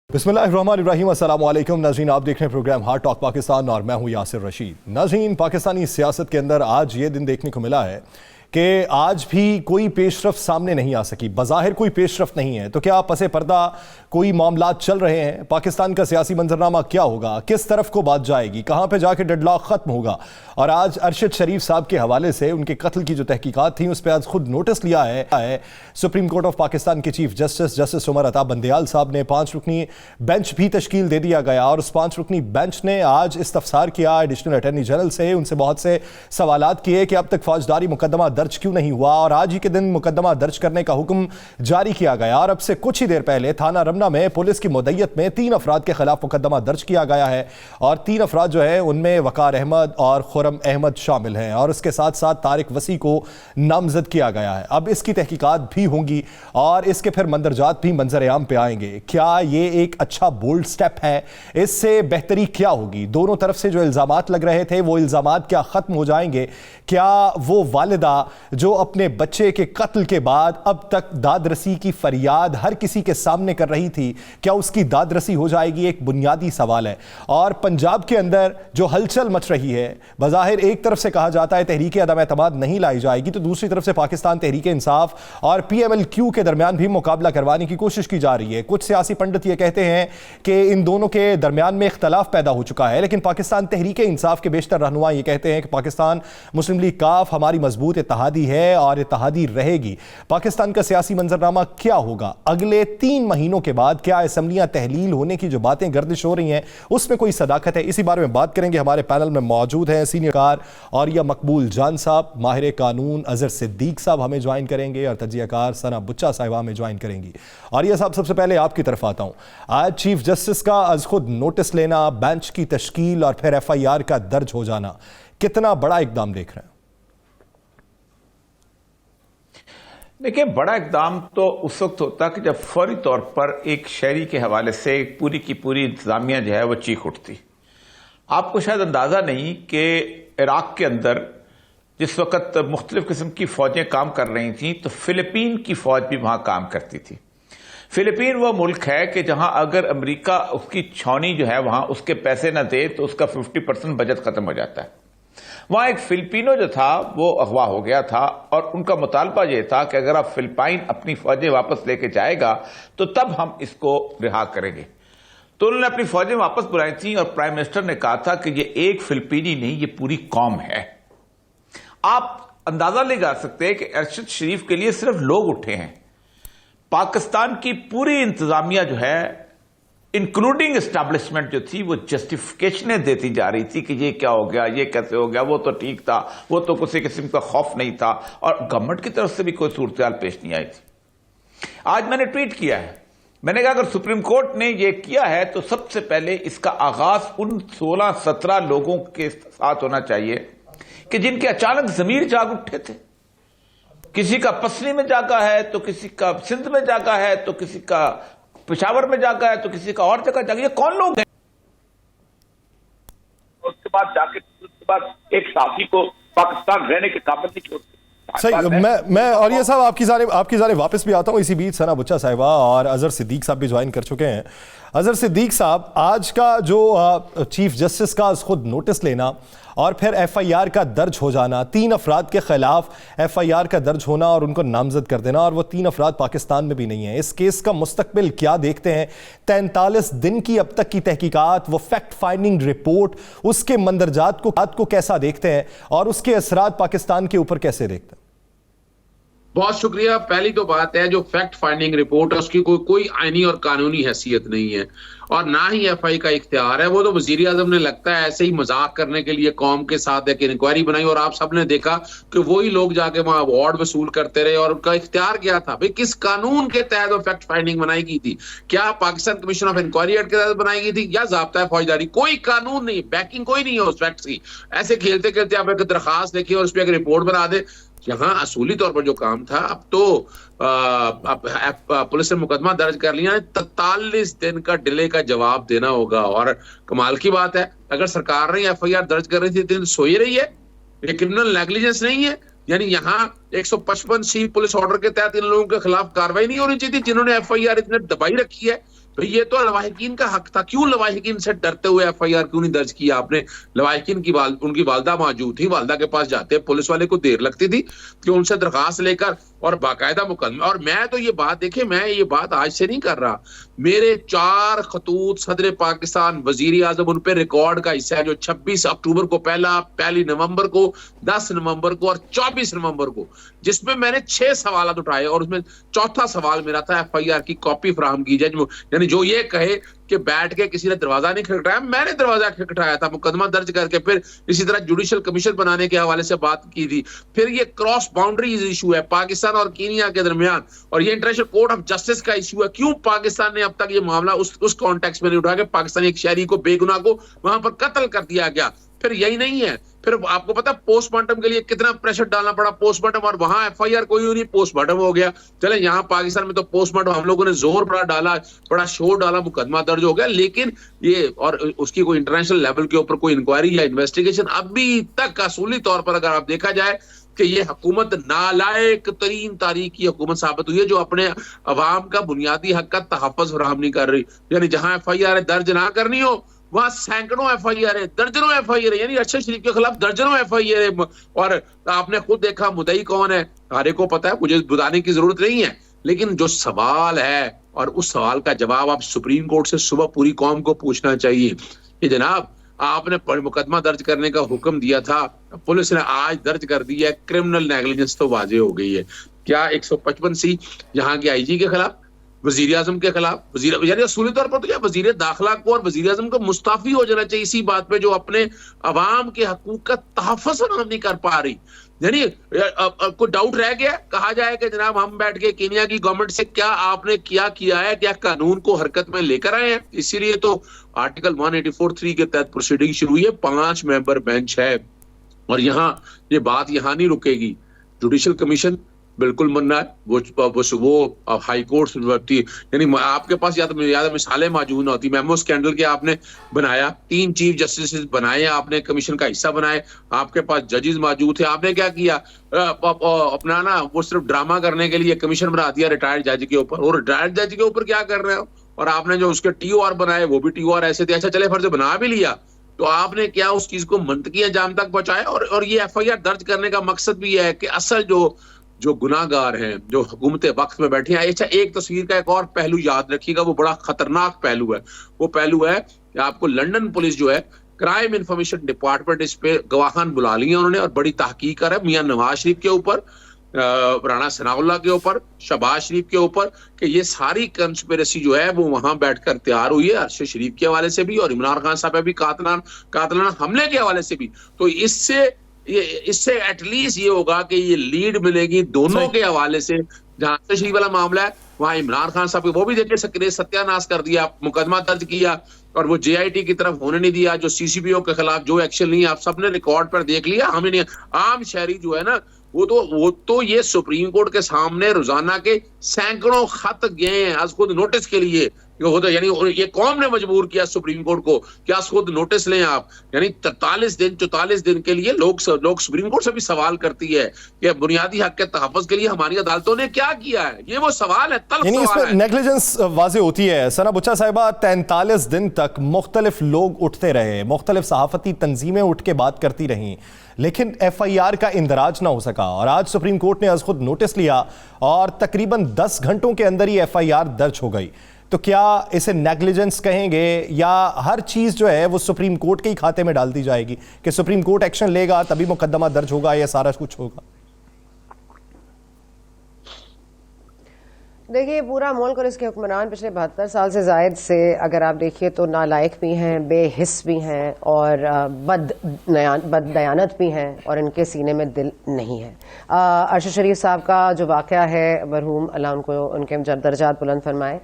बिस्मिल्लाहिर्रहमानिर्रहीम, अस्सलाम वालेकुम नाज़रीन, आप देख रहे हैं प्रोग्राम हार्ड टॉक पाकिस्तान और मैं हूं यासिर रशीद। नाज़रीन, पाकिस्तानी सियासत के अंदर आज ये दिन देखने को मिला है कि आज भी कोई पेशरफ सामने नहीं आ सकी। बज़ाहिर कोई पेशरफ नहीं है, तो क्या पसे पर्दा कोई मामलात चल रहे हैं? पाकिस्तान का सियासी मंजरनामा क्या होगा? किस तरफ को बात जाएगी? कहाँ पे जाके डेडलॉक ख़त्म होगा? और आज अरशद शरीफ साहब के हवाले से उनके कत्ल की जो तहकीकात थी उस पर आज खुद नोटिस लिया है सुप्रीम कोर्ट ऑफ पाकिस्तान के चीफ जस्टिस उमर अता बंदयाल साहब ने। 5 रुकनी बेंच भी तश्कील दे दिया गया और उस 5 रुकनी बेंच ने आज इस्तफसार किया एडिशनल अटॉर्नी जनरल से। उनसे बहुत से सवालात किए कि अब तक फौजदारी मुकदमा दर्ज क्यों नहीं हुआ, और आज ही के दिन मुकदमा दर्ज करने का हुक्म जारी किया गया। और अब से कुछ ही देर पहले थाना रमना में पुलिस की मुद्दत में 3 अफराद के खिलाफ मुकदमा दर्ज किया गया है और 3 अफराद जो है उनमें वकार अहमद और खुरम अहमद शामिल हैं और उसके साथ साथ तारिक वसी को नामजद किया गया है। अब इसकी तहकीकात भी होंगी और इसके फिर मंदरजात भी मंजर आम पे आएंगे। क्या ये एक अच्छा बोल्ड स्टेप है? इससे बेहतरी क्या होगी? दोनों तरफ से जो इल्जामात लग रहे थे वो इल्जामात क्या खत्म हो जाएंगे? क्या वो वालिदा जो अपने बच्चे के कत्ल के बाद अब तक दादरसी की फरियाद हर किसी के सामने कर रही थी, क्या उसकी दादरसी हो जाएगी? एक बुनियादी सवाल है। और पंजाब के अंदर जो हलचल मच रही है, बज़ाहिर एक तरफ से कहा जाता है तहरीक अदम एतमाद नहीं लाई जाएगी, तो दूसरी तरफ से पाकिस्तान तहरीक इंसाफ और PMLQ के दरमियान भी मुकाबला करवाने की कोशिश की जा रही है। कुछ सियासी पंडित ये कहते हैं कि इन दोनों के दरमियान में इख्तलाफ पैदा हो चुका है, लेकिन पाकिस्तान तहरीक इंसाफ के बेशतर रहनुमा ये कहते हैं कि पाकिस्तान मुस्लिम लीग काफ हमारी मजबूत इत्तेहादी है और इत्तेहादी रहेगी। पाकिस्तान का सियासी मंजरनामा क्या होगा अगले 3 महीनों के बाद? क्या असेंबलियां तहलील होने की जो बातें गर्दिश हो रही हैं उसमें कोई सदाकत है? इसी बारे में बात करेंगे। हमारे पैनल में मौजूद हैं सीनियर कार और या मकबूल जान साहब, माहिर कानून अजहर सिद्दीक साहब हमें ज्वाइन करेंगे और तजियाकार सना बुच्चा साहिबा हमें ज्वाइन करेंगी। और यह साहब, सबसे पहले आपकी तरफ आता हूं। आज चीफ जस्टिस का आज खुद नोटिस लेना, बेंच की तश्कील और फिर FIR का दर्ज हो जाना, कितना बड़ा इकदाम देख रहे हैं? देखिए, बड़ा इकदाम तो उस वक्त होता कि जब फौरी तौर पर एक शहरी के हवाले से पूरी की पूरी इंतजामिया जो है वो चीख उठती। आपको शायद अंदाजा नहीं कि इराक के अंदर जिस वक्त मुख्तलिफ किस्म की फौजें काम कर रही थी तो फिलिपीन की फौज भी वहां काम करती थी। फिलिपीन वह मुल्क है कि जहां अगर अमेरिका उसकी छावनी जो है वहां उसके पैसे न दे तो उसका 50% बजट खत्म हो जाता है। वहां एक फिलिपिनो जो था वो अगवा हो गया था और उनका मुतालबा यह था कि अगर आप फिलिपाइन अपनी फौजें वापस लेके जाएगा तो तब हम इसको रिहा करेंगे। तो उन्होंने अपनी फौजें वापस बुलाई थी और प्राइम मिनिस्टर ने कहा था कि ये एक फिलिपीनी नहीं, ये पूरी कौम है। आप अंदाजा लगा सकते हैं कि अरशद शरीफ के लिए सिर्फ लोग उठे हैं। पाकिस्तान की पूरी इंतजामिया जो है इंक्लूडिंग एस्टैब्लिशमेंट जो थी वो जस्टिफिकेशनें देती जा रही थी कि ये क्या हो गया, ये कैसे हो गया, वो तो ठीक था, वो तो किसी किस्म का खौफ नहीं था, और गवर्नमेंट की तरफ से भी कोई सूरत पेश नहीं आई थी। आज मैंने ट्वीट किया है, मैंने कहा अगर सुप्रीम कोर्ट ने ये किया है तो सबसे पहले इसका आगाज उन 16-17 लोगों के साथ होना चाहिए कि जिनके अचानक जमीर जाग उठे थे। किसी का पसरी में जागा है, तो किसी का सिंध में जागा है, तो किसी का पेशावर में जागा है, तो किसी का और जगह जागा। ये कौन लोग हैं? उसके बाद जाके उसके बाद एक साथी को पाकिस्तान रहने के काबिल नहीं छोड़ते। सही, मैं और ये साहब आपकी जाने वापस भी आता हूं। इसी बीच सना बुच्चा साहिबा और अजहर सिद्दीक साहब भी ज्वाइन कर चुके हैं। अजहर सिद्दीक साहब, आज का जो चीफ जस्टिस का खुद नोटिस लेना और फिर FIR का दर्ज हो जाना, 3 अफराद के खिलाफ FIR का दर्ज होना और उनको नामजद कर देना, और वो 3 अफराद पाकिस्तान में भी नहीं है। इस केस का मुस्तकबिल क्या देखते हैं? 43 दिन की अब तक की तहकीकात, वो फैक्ट फाइंडिंग रिपोर्ट, उसके मंदरजात को कैसा देखते हैं और उसके असरात पाकिस्तान के ऊपर कैसे देखते हैं? बहुत शुक्रिया। पहली तो बात है, जो फैक्ट फाइंडिंग रिपोर्ट है उसकी कोई आईनी और कानूनी हैसियत नहीं है और ना ही FI का इख्तियार है। वो तो वजीर आजम ने लगता है ऐसे ही मजाक करने के लिए कौम के साथ एक इंक्वायरी बनाई और आप सबने देखा कि वही लोग जाके वहां अवार्ड वसूल करते रहे। और उनका इख्तियार क्या था भाई? किस कानून के तहत वो फैक्ट फाइंडिंग बनाई गई थी? क्या Pakistan commission of inquiry act के तहत बनाई गई थी या ज़ाब्ता फौजदारी? कोई कानून नहीं, बैकिंग कोई नहीं है उस फैक्ट की। ऐसे खेलते खेलते आप एक दरखास्त देखिए और उस पर एक रिपोर्ट बना दे। यहाँ असूली तौर पर जो काम था, अब तो पुलिस ने मुकदमा दर्ज कर लिया है, 43 दिन का डिले का जवाब देना होगा। और कमाल की बात है, अगर सरकार ने FIR दर्ज कर रही थी तो सो ही रही है। ये क्रिमिनल नेग्लिजेंस नहीं है। यानी यहाँ 155C पुलिस ऑर्डर के तहत इन लोगों के खिलाफ कार्रवाई नहीं होनी चाहिए थी जिन्होंने FIR इतने दबाई रखी है। तो ये तो लवाहिकीन का हक था, क्यों लवाहिकीन से डरते हुए एफआईआर क्यों नहीं दर्ज किया आपने? लवाहिकीन की उनकी वालदा मौजूद थी, वालदा के पास जाते पुलिस वाले को देर लगती थी कि उनसे दरखास्त लेकर और बाकायदा मुकदमा। और मैं तो ये बात देखिए, मैं ये बात आज से नहीं कर रहा, मेरे 4 खतूत सदर पाकिस्तान, वजीर आजम, उन पे रिकॉर्ड का हिस्सा है, जो 26 अक्टूबर को पहली नवंबर को, 10 नवंबर को और 24 नवंबर को, जिसमें मैंने 6 सवाल उठाए और उसमें चौथा सवाल मेरा था एफआईआर की कॉपी फराहम की जाए। यानी जो ये कहे कि बैठ के किसी ने दरवाजा नहीं खटखटाया, मैंने दरवाजा खटखटाया था, मुकदमा दर्ज करके। फिर इसी तरह जुडिशल कमीशन बनाने के हवाले से बात की थी। फिर ये क्रॉस बाउंड्रीज इशू है पाकिस्तान और कीनिया के दरमियान, और ये इंटरनेशनल कोर्ट ऑफ जस्टिस का इशू है। क्यों पाकिस्तान ने अब तक ये मामला उस कॉन्टेक्स्ट में नहीं उठा के पाकिस्तानी एक शहरी को बेगुनाह को वहां पर कत्ल कर दिया गया? फिर यही नहीं है, फिर आपको पता पोस्टमार्टम के लिए कितना प्रेशर डालना पड़ा, पोस्टमार्टम, और वहां एफआईआर कोई नहीं, पोस्टमार्टम हो गया। चले यहाँ पाकिस्तान में तो पोस्टमार्टम हम लोगों ने जोर बड़ा डाला, बड़ा शोर डाला, मुकदमा दर्ज हो गया, लेकिन ये और उसकी कोई इंटरनेशनल लेवल के ऊपर कोई इंक्वायरी या इन्वेस्टिगेशन अभी तक असूली तौर पर अगर आप देखा जाए कि ये हुकूमत नालायक तरीन तारीख की हुकूमत साबित हुई है, जो अपने अवाम का बुनियादी हक का तहफ़्फ़ुज़ फराहम नहीं कर रही। यानी जहां एफआईआर दर्ज ना करनी हो वहां सैकड़ों एफआईआर है, दर्जनों एफआईआर है, यानी अरशद शरीफ के खिलाफ दर्जनों एफआईआर है। और आपने खुद देखा मुद्दई कौन है, सारे को पता है, मुझे बताने की जरूरत नहीं है। लेकिन जो सवाल है, और उस सवाल का जवाब आप सुप्रीम कोर्ट से सुबह पूरी कौम को पूछना चाहिए कि जनाब आपने मुकदमा दर्ज करने का हुक्म दिया था, पुलिस ने आज दर्ज कर दिया है, क्रिमिनल नेग्लिजेंस तो वाजे हो गई है। क्या 155C यहाँ के आईजी के खिलाफ, वजीर आजम के खिलाफ, यानी असूली तौर पर तो क्या वजीर दाखिला को और वजीर आजम को मुस्ताफी हो जाना चाहिए इसी बात पे, जो अपने अवाम के हकूक का तहफ़्फ़ुज़ नहीं कर पा रही। यानी कोई डाउट रह गया, कहा जाए कि जनाब हम बैठ के कीनिया की गवर्नमेंट से क्या आपने किया है, क्या कानून को हरकत में लेकर आए हैं? इसीलिए तो आर्टिकल 184(3) के तहत प्रोसीडिंग शुरू हुई है, 5 मेंबर बेंच है। और यहाँ ये बात यहाँ नहीं रुकेगी, जुडिशल कमीशन बिल्कुल मन्ना है, वो हाई कोर्ट यानी आपके पास या तो याद मिसालें मौजूद ना होती। मेमो स्कैंडल के आपने बनाया, 3 चीफ जस्टिस बनाए, आपने कमीशन का हिस्सा बनाए, आपके पास जजेस मौजूद थे, आपने क्या किया, अपना ना वो सिर्फ ड्रामा करने के लिए कमीशन बना दिया रिटायर्ड जज के ऊपर। और रिटायर्ड जज के ऊपर क्या कर रहे हो? और आपने जो उसके TOR बनाए वो भी TOR ऐसे थे, अच्छा चले फर्ज बना भी लिया, तो आपने क्या उस चीज को मंतकी अंजाम तक पहुंचाया? और ये एफआईआर दर्ज करने का मकसद भी है कि असल जो गुनाहगार हैं, जो हुकूमत वक्त में बैठे हैं। अच्छा, एक तस्वीर का एक और पहलू याद रखिएगा, वो बड़ा खतरनाक पहलू है। वो पहलू है कि आपको लंदन पुलिस जो है, क्राइम इंफॉर्मेशन डिपार्टमेंट इस पे गवाहान बुला लिए उन्होंने, और बड़ी तहकीक कर है मियां नवाज शरीफ के ऊपर, राणा सनाउल्लाह के ऊपर, शहबाज शरीफ के ऊपर, कि ये सारी कंस्पिरेसी जो है वो वहां बैठकर तैयार हुई है, अरशद शरीफ के हवाले से भी और इमरान खान साहब भी कातलाना हमले के हवाले से भी। तो इससे एटलीस्ट ये होगा कि ये लीड मिलेगी दोनों के हवाले से। जहां से शरीफ वाला मामला है वहां इमरान खान साहब वो भी देखिए सक्रिय सत्यानाश कर दिया, मुकदमा दर्ज किया, और वो JIT की तरफ होने नहीं दिया। जो CCPO के खिलाफ जो एक्शन नहीं, आप सबने रिकॉर्ड पर देख लिया, हमें नहीं। आम शहरी जो है ना, वो तो ये सुप्रीम कोर्ट के सामने रोजाना के सैकड़ों खत गए हैं आज खुद नोटिस के लिए, यानी ये कौम ने मजबूर किया सुप्रीम कोर्ट को कि आज खुद नोटिस लें आप। यानी 44 दिन के लिए लोग सुप्रीम कोर्ट से भी सवाल करती है कि बुनियादी हक के तहफ़्फ़ुज़ के लिए हमारी अदालतों ने क्या किया है। ये वो सवाल है, तल्ख़ यानी सवाल इसमें नेग्लिजेंस वाज़ेह होती है। सना बुच्चा साहिबा, 43 दिन तक मुख्तलिफ लोग उठते रहे, मुख्तलिफ सहाफ़ती तंजीमें उठ के बात करती रहीं, लेकिन FIR का इंदराज ना हो सका। और आज सुप्रीम कोर्ट ने आज खुद नोटिस लिया और तकरीबन 10 घंटों के अंदर ही FIR दर्ज हो गई। तो क्या इसे नेग्लिजेंस कहेंगे, या हर चीज़ जो है वो सुप्रीम कोर्ट के ही खाते में डाल दी जाएगी कि सुप्रीम कोर्ट एक्शन लेगा तभी मुकदमा दर्ज होगा, या सारा कुछ होगा? देखिए, पूरा मुल्क और इसके हुक्मरान पिछले 72 साल से जायद से अगर आप देखिए तो नालायक भी हैं, बेहिस भी हैं और बददयानत भी हैं, और इनके सीने में दिल नहीं है। अरशद शरीफ साहब का जो वाक़या है, मरहूम अल्लाह उनको उनके दर्जात बुलंद फरमाए,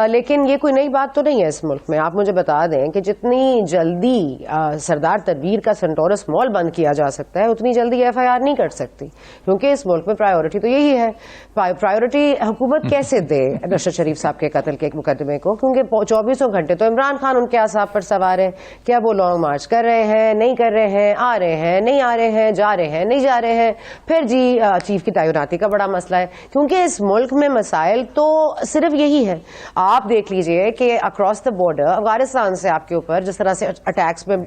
लेकिन ये कोई नई बात तो नहीं है इस मुल्क में। आप मुझे बता दें कि जितनी जल्दी सरदार तनवीर का सेंटोरस मॉल बंद किया जा सकता है, उतनी जल्दी FIR नहीं कर सकती, क्योंकि इस मुल्क में प्रायोरिटी तो यही है। प्रायोरिटी हुकूमत कैसे दे नशरत शरीफ साहब के कत्ल के मुकदमे को, क्योंकि 24 घंटे तो इमरान खान उनके आसाब पर सवार है। क्या वो लॉन्ग मार्च कर रहे हैं, नहीं कर रहे हैं, आ रहे हैं, नहीं आ रहे हैं, जा रहे हैं, नहीं जा रहे हैं। फिर जी चीफ की तैनाती का बड़ा मसला है, क्योंकि इस मुल्क में मसाइल तो सिर्फ यही है। आप देख लीजिए कि अक्रॉस द बॉर्डर अफगानिस्तान से आपके ऊपर जिस तरह से अटैक्स में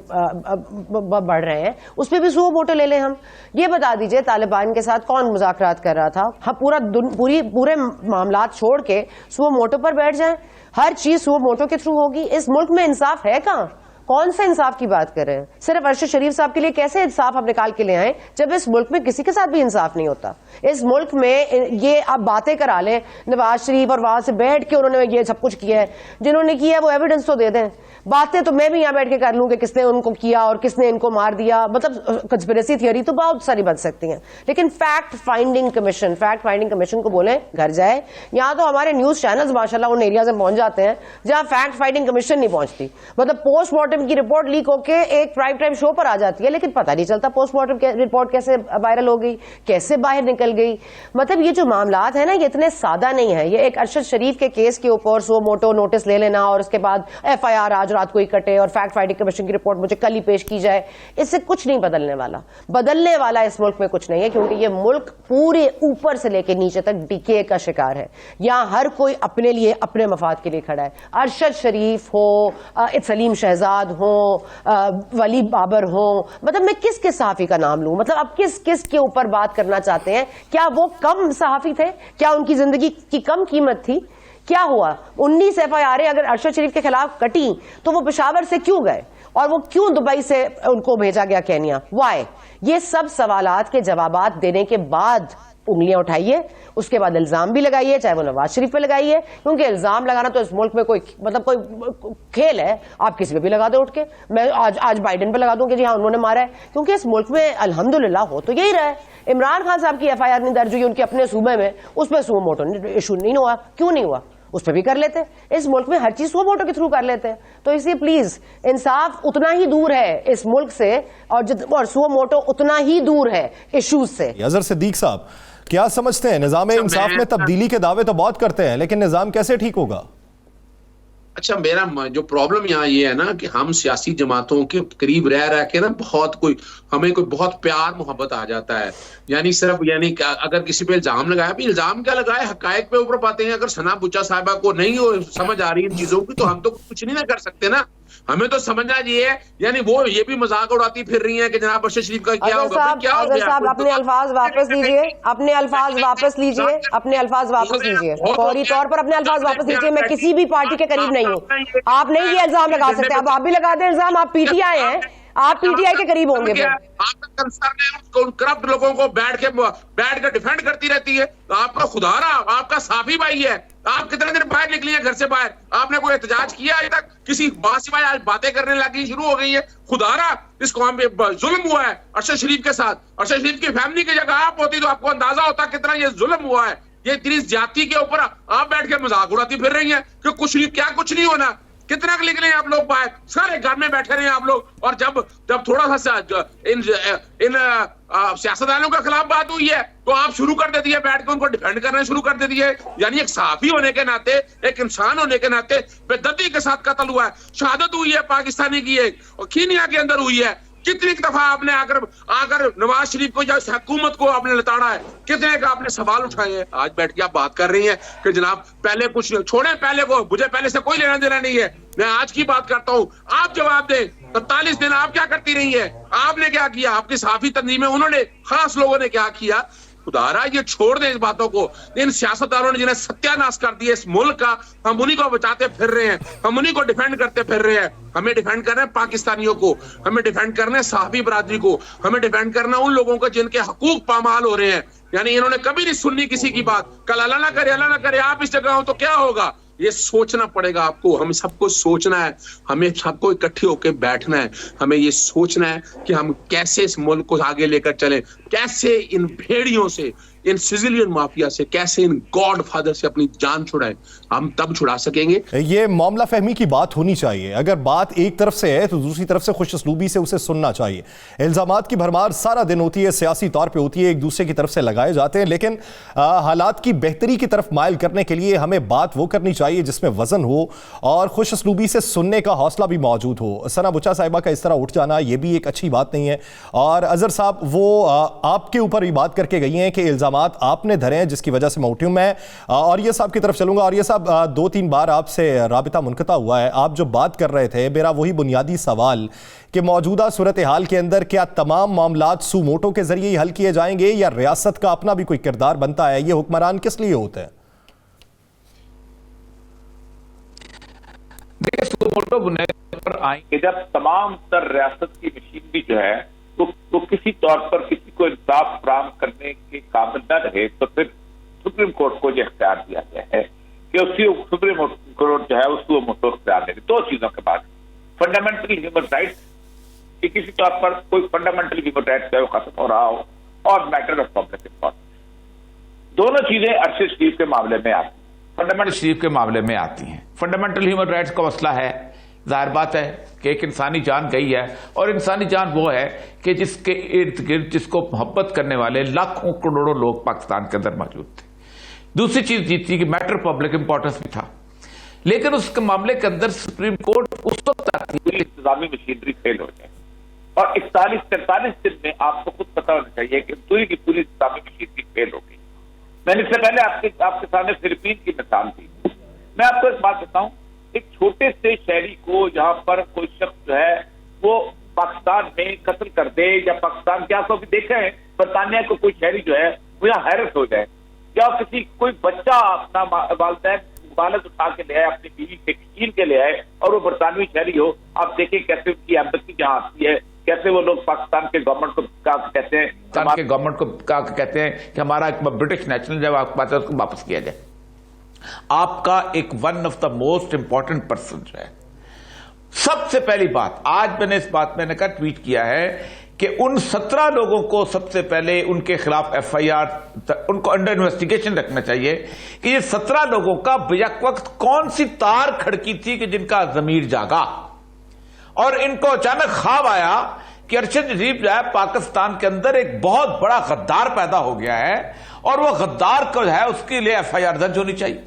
बढ़ रहे हैं, उस पर भी सुओ मोटो ले लें हम। ये बता दीजिए तालिबान के साथ कौन मुज़ाकरात कर रहा था? हम पूरे मामलात छोड़ के सुओ मोटो पर बैठ जाएं, हर चीज सुओ मोटो के थ्रू होगी। इस मुल्क में इंसाफ है कहां? कौन से इंसाफ की बात कर रहे हैं? सिर्फ अरशद शरीफ साहब के लिए कैसे इंसाफ आप निकाल के ले आए, जब इस मुल्क में किसी के साथ भी इंसाफ नहीं होता। इस मुल्क में ये आप बातें करा लें नवाज शरीफ, और वहां से बैठ के उन्होंने ये सब कुछ किया है, जिन्होंने किया है वो एविडेंस तो दे दें। बातें तो मैं भी यहां बैठ के कर लूं कि किसने उनको किया और किसने इनको मार दिया, मतलब कंस्पिरेसी थियरी तो बहुत सारी बन सकती हैं, लेकिन फैक्ट फाइंडिंग कमीशन को बोले घर जाए। यहां तो हमारे न्यूज चैनल्स माशाल्लाह उन एरियाज में पहुंच जाते हैं जहां फैक्ट फाइंडिंग कमीशन नहीं पहुंचती। मतलब पोस्टमार्टम की रिपोर्ट लीक होकर एक प्राइम टाइम शो पर आ जाती है, लेकिन पता नहीं चलता पोस्टमार्टम रिपोर्ट कैसे वायरल हो गई, कैसे बाहर निकल गई। मतलब ये जो मामलात है ना, ये इतने सादा नहीं है। ये एक अरशद शरीफ के केस के ऊपर सो मोटो नोटिस ले लेना और उसके बाद FIR आज रात को ही कटे और फैक्ट फाइंडिंग कमीशन की रिपोर्ट मुझे कल ही पेश की जाए, इससे कुछ नहीं बदलने वाला इस मुल्क में कुछ नहीं है, क्योंकि ये मुल्क पूरे ऊपर से लेकर नीचे तक डीके का शिकार है। यहाँ हर कोई अपने लिए, अपने मफाद के लिए खड़ा है। अरशद शरीफ हो, सलीम शहजाद हो, वली बाबर हो, मतलब मैं किस सहाफी का नाम लूं? मतलब अब किस के ऊपर बात करना चाहते हैं? क्या वो कम सहाफी थे? क्या उनकी जिंदगी की कम कीमत थी? क्या हुआ? 19 FIR अगर अरशद शरीफ के खिलाफ कटी तो वो पेशावर से क्यों गए, और वो क्यों दुबई से उनको भेजा गया केन्या? वाई? ये सब सवालात के जवाबात देने के बाद उंगलियां उठाइए, उसके बाद इल्जाम भी लगाइए, चाहे वो नवाज शरीफ पे लगाइए, क्योंकि इल्जाम लगाना तो इस मुल्क में कोई खेल है। आप किसी पे भी लगा दो उठ के। मैं आज बाइडेन पे लगा दूं कि जी हाँ उन्होंने मारा है, क्योंकि इस मुल्क में अल्हम्दुलिल्लाह हो तो यही रहा है। इमरान खान साहब की FIR नहीं दर्ज हुई उनके अपने सूबे में, उसमें सुओ मोटो इशू नहीं हुआ। क्यों नहीं हुआ? उस पर भी कर लेते। इस मुल्क में हर चीज सुओ मोटो के थ्रू कर लेते हैं। तो इसलिए प्लीज इंसाफ उतना ही दूर है इस मुल्क से, और सुओ मोटो उतना ही दूर है इश्यूज से। अजहर सिद्दीक साहब, क्या समझते हैं? निजाम इंसाफ में तब्दीली के दावे तो बहुत करते हैं, लेकिन निजाम कैसे ठीक होगा? अच्छा, मेरा जो प्रॉब्लम यहाँ ये है ना कि हम सियासी जमातों के करीब रह के ना हमें कोई बहुत प्यार मोहब्बत आ जाता है। यानी अगर किसी पे इल्जाम लगाया, भी इल्जाम क्या लगाए, हकायक पे ऊपर पाते हैं। अगर सना बुच्चा साहिबा को नहीं समझ आ रही इन चीजों की, तो हम तो कुछ नहीं ना कर सकते ना। हमें तो समझना ये है, यानी वो ये भी मजाक उड़ाती फिर रही है कि जनाब अरशद शरीफ का क्या होगा। क्या हो गया? अपने अल्फाज वापस लीजिए, अपने अल्फाज वापस लीजिए, अपने अल्फाज वापस लीजिए, फौरी तौर पर अपने अल्फाज वापस लीजिए। मैं किसी भी पार्टी के करीब नहीं हूँ। आप नहीं ये इल्जाम लगा सकते। अब आप भी लगा दें इल्जाम, आप PTI हैं, आप PTI के करीब होंगे। आपका कंसर्न है उन करप्ट लोगों को बैठ के डिफेंड करती रहती है। आपका खुदारा, आपका साफी भाई है। आप कितने दिन बाहर निकली हैं घर से बाहर? आपने कोई एहतजाज किया आज तक? किसी बात सिवाय आज बातें करने लगी शुरू हो गई है। खुदारा, इस कौम पे जुल्म हुआ है अरशद शरीफ के साथ। अरशद शरीफ की फैमिली की जगह आप होती तो आपको अंदाजा होता कितना ये जुल्म हुआ है। ये इतनी ज्यादती के ऊपर आप बैठ के मजाक उड़ाती फिर रही हैं कि कुछ नहीं होना। कितना निकले आप लोग बाहर? सारे घर में बैठे रहे आप लोग। और जब थोड़ा सा इन सियासतदानों के खिलाफ बात हुई है तो आप शुरू कर देती है बैठ के उनको डिफेंड करना शुरू कर देती है। यानी एक सहाफी होने के नाते, एक इंसान होने के नाते बेदर्दी के साथ कत्ल हुआ है, शहादत हुई है पाकिस्तानी की एक, और कीनिया के अंदर हुई है। कितनी दफा आपने आकर नवाज शरीफ को या हुकूमत को आपने लताड़ा है, कितने का आपने सवाल उठाए हैं। आज बैठ के आप बात कर रही हैं कि जनाब पहले कुछ छोड़े, पहले को मुझे पहले से कोई लेना देना नहीं है, मैं आज की बात करता हूं। आप जवाब दें। 47 दिन आप क्या करती रही है? आपने क्या किया? आपकी सहाफी तंजीम में उन्होंने, खास लोगों ने क्या किया? खुदारा ये छोड़ दे इस बातों को। इन सियासतदानों ने जिन्हें सत्यानाश कर दिया इस मुल्क का, हम उन्हीं को बचाते फिर रहे हैं, हम उन्हीं को डिफेंड करते फिर रहे हैं। हमें डिफेंड करना है पाकिस्तानियों को, हमें डिफेंड करना है सहाफी बरादरी को, हमें डिफेंड करना उन लोगों को जिनके हकूक पामाल हो रहे हैं। यानी इन्होंने कभी नहीं सुननी किसी की बात। कल अल्लाह ना करे आप इस जगह हो तो क्या होगा? ये सोचना पड़ेगा आपको। हम सबको सोचना है, हमें सबको इकट्ठे होकर बैठना है। हमें ये सोचना है कि हम कैसे इस मुल्क को आगे लेकर चलें, कैसे इन भेड़ियों से, इन सिजिलियन माफिया से, कैसे इन गॉड फादर से अपनी जान छुड़ाएं, हम तब छुड़ा सकेंगे। ये मामला फहमी की बात होनी चाहिए। अगर बात एक तरफ से है तो दूसरी तरफ से खुशउस्लूबी से उसे सुनना चाहिए। इल्जामात की भरमार सारा दिन होती है, सियासी तौर पे होती है, एक दूसरे की तरफ से लगाए जाते हैं, लेकिन हालात की बेहतरी की तरफ माइल करने के लिए हमें बात वो करनी चाहिए जिसमें वजन हो और खुशउस्लूबी से सुनने का हौसला भी मौजूद हो। सना बुच्चा साहिबा का इस तरह उठ जाना ये भी एक अच्छी बात नहीं है। और अजहर साहब वो आपके ऊपर भी बात करके गई हैं कि इल्जामात आपने धरे हैं जिसकी वजह से मैं उठी हूं। मैं और ये साहब की तरफ चलूंगा। और ये साहब 2-3 बार आपसे राबिता मुनक़ता हुआ है। आप जो बात कर रहे थे, मेरा वही बुनियादी सवाल कि मौजूदा सूरत हाल के अंदर क्या तमाम मामलात सूमोटो के जरिए ही हल किए जाएंगे या रियासत का अपना भी कोई किरदार बनता है? ये हुक्मरान किस लिए होते हैं? देखिए, सूमोटो बुनियाद पर आएंगे जब तमाम तर रियासत की मशीनरी जो है वो किसी तौर पर किसी को इंसाफ फराहम करने के काबिल न रहे, तो फिर सुप्रीम कोर्ट को यह इख्तियार दिया गया है कि उसकी सुप्रीम कोर्ट जो है उसको मोटो इख्तियार देगी। दो चीजों के बाद, फंडामेंटल ह्यूमन राइट्स कि किसी तौर पर कोई फंडामेंटल ह्यूमन राइट्स है वो खत्म हो रहा हो, और मैटर ऑफ पब्लिक इंपॉर्टेंस। दोनों चीजें अरशद शरीफ के मामले में आती हैं, फंडामेंटल शरीफ के मामले में आती हैं। फंडामेंटल ह्यूमन राइट्स का मसला है, जाहिर बात है कि एक इंसानी जान गई है, और इंसानी जान वो है कि जिसके इर्द गिर्द जिसको मोहब्बत करने वाले लाखों करोड़ों लोग पाकिस्तान के अंदर मौजूद थे। दूसरी चीज जीती कि मैटर पब्लिक इंपॉर्टेंस भी था, लेकिन उसके मामले के अंदर सुप्रीम कोर्ट उस वक्त आती है इंतजामी मशीनरी फेल हो जाए, और 41-43 दिन में आपको खुद पता होना चाहिए कि पूरी की पूरी इंतजामी मशीनरी फेल हो गई। मैंने इससे पहले आपके सामने फिलीपीन की मिसाल दी। मैं आपको एक बात बताऊं, एक छोटे से शहरी को जहां पर कोई शख्स जो है वो पाकिस्तान में कत्ल कर दे, या पाकिस्तान के आप कभी देखे हैं बरतानिया को कोई शहरी जो है वो यहाँ हैरत हो जाए, या किसी कोई बच्चा अपना वालिदैन बालद उठा के ले आए, अपनी बीवी से खींच के ले आए, और वो बरतानवी शहरी हो, आप देखें कैसे उनकी एम्बेसी जहां आती है, कैसे वो लोग पाकिस्तान के गवर्नमेंट को कहते हैं, पाकिस्तान के गवर्नमेंट को कहते हैं कि हमारा ब्रिटिश नेशनल जब आपके पास है उसको वापस किया जाए। आपका एक one of the most important person जो है, सबसे पहली बात, आज मैंने इस बात में ट्वीट किया है कि उन 17 लोगों को सबसे पहले उनके खिलाफ FIR, उनको अंडर इन्वेस्टिगेशन रखना चाहिए कि ये 17 लोगों का बेवक्त वक्त कौन सी तार खड़की थी कि जिनका जमीर जागा और इनको अचानक ख्वाब आया कि अरशद शरीफ जो है पाकिस्तान के अंदर एक बहुत बड़ा गद्दार पैदा हो गया है, और वो गद्दार को है उसके लिए FIR दर्ज होनी चाहिए।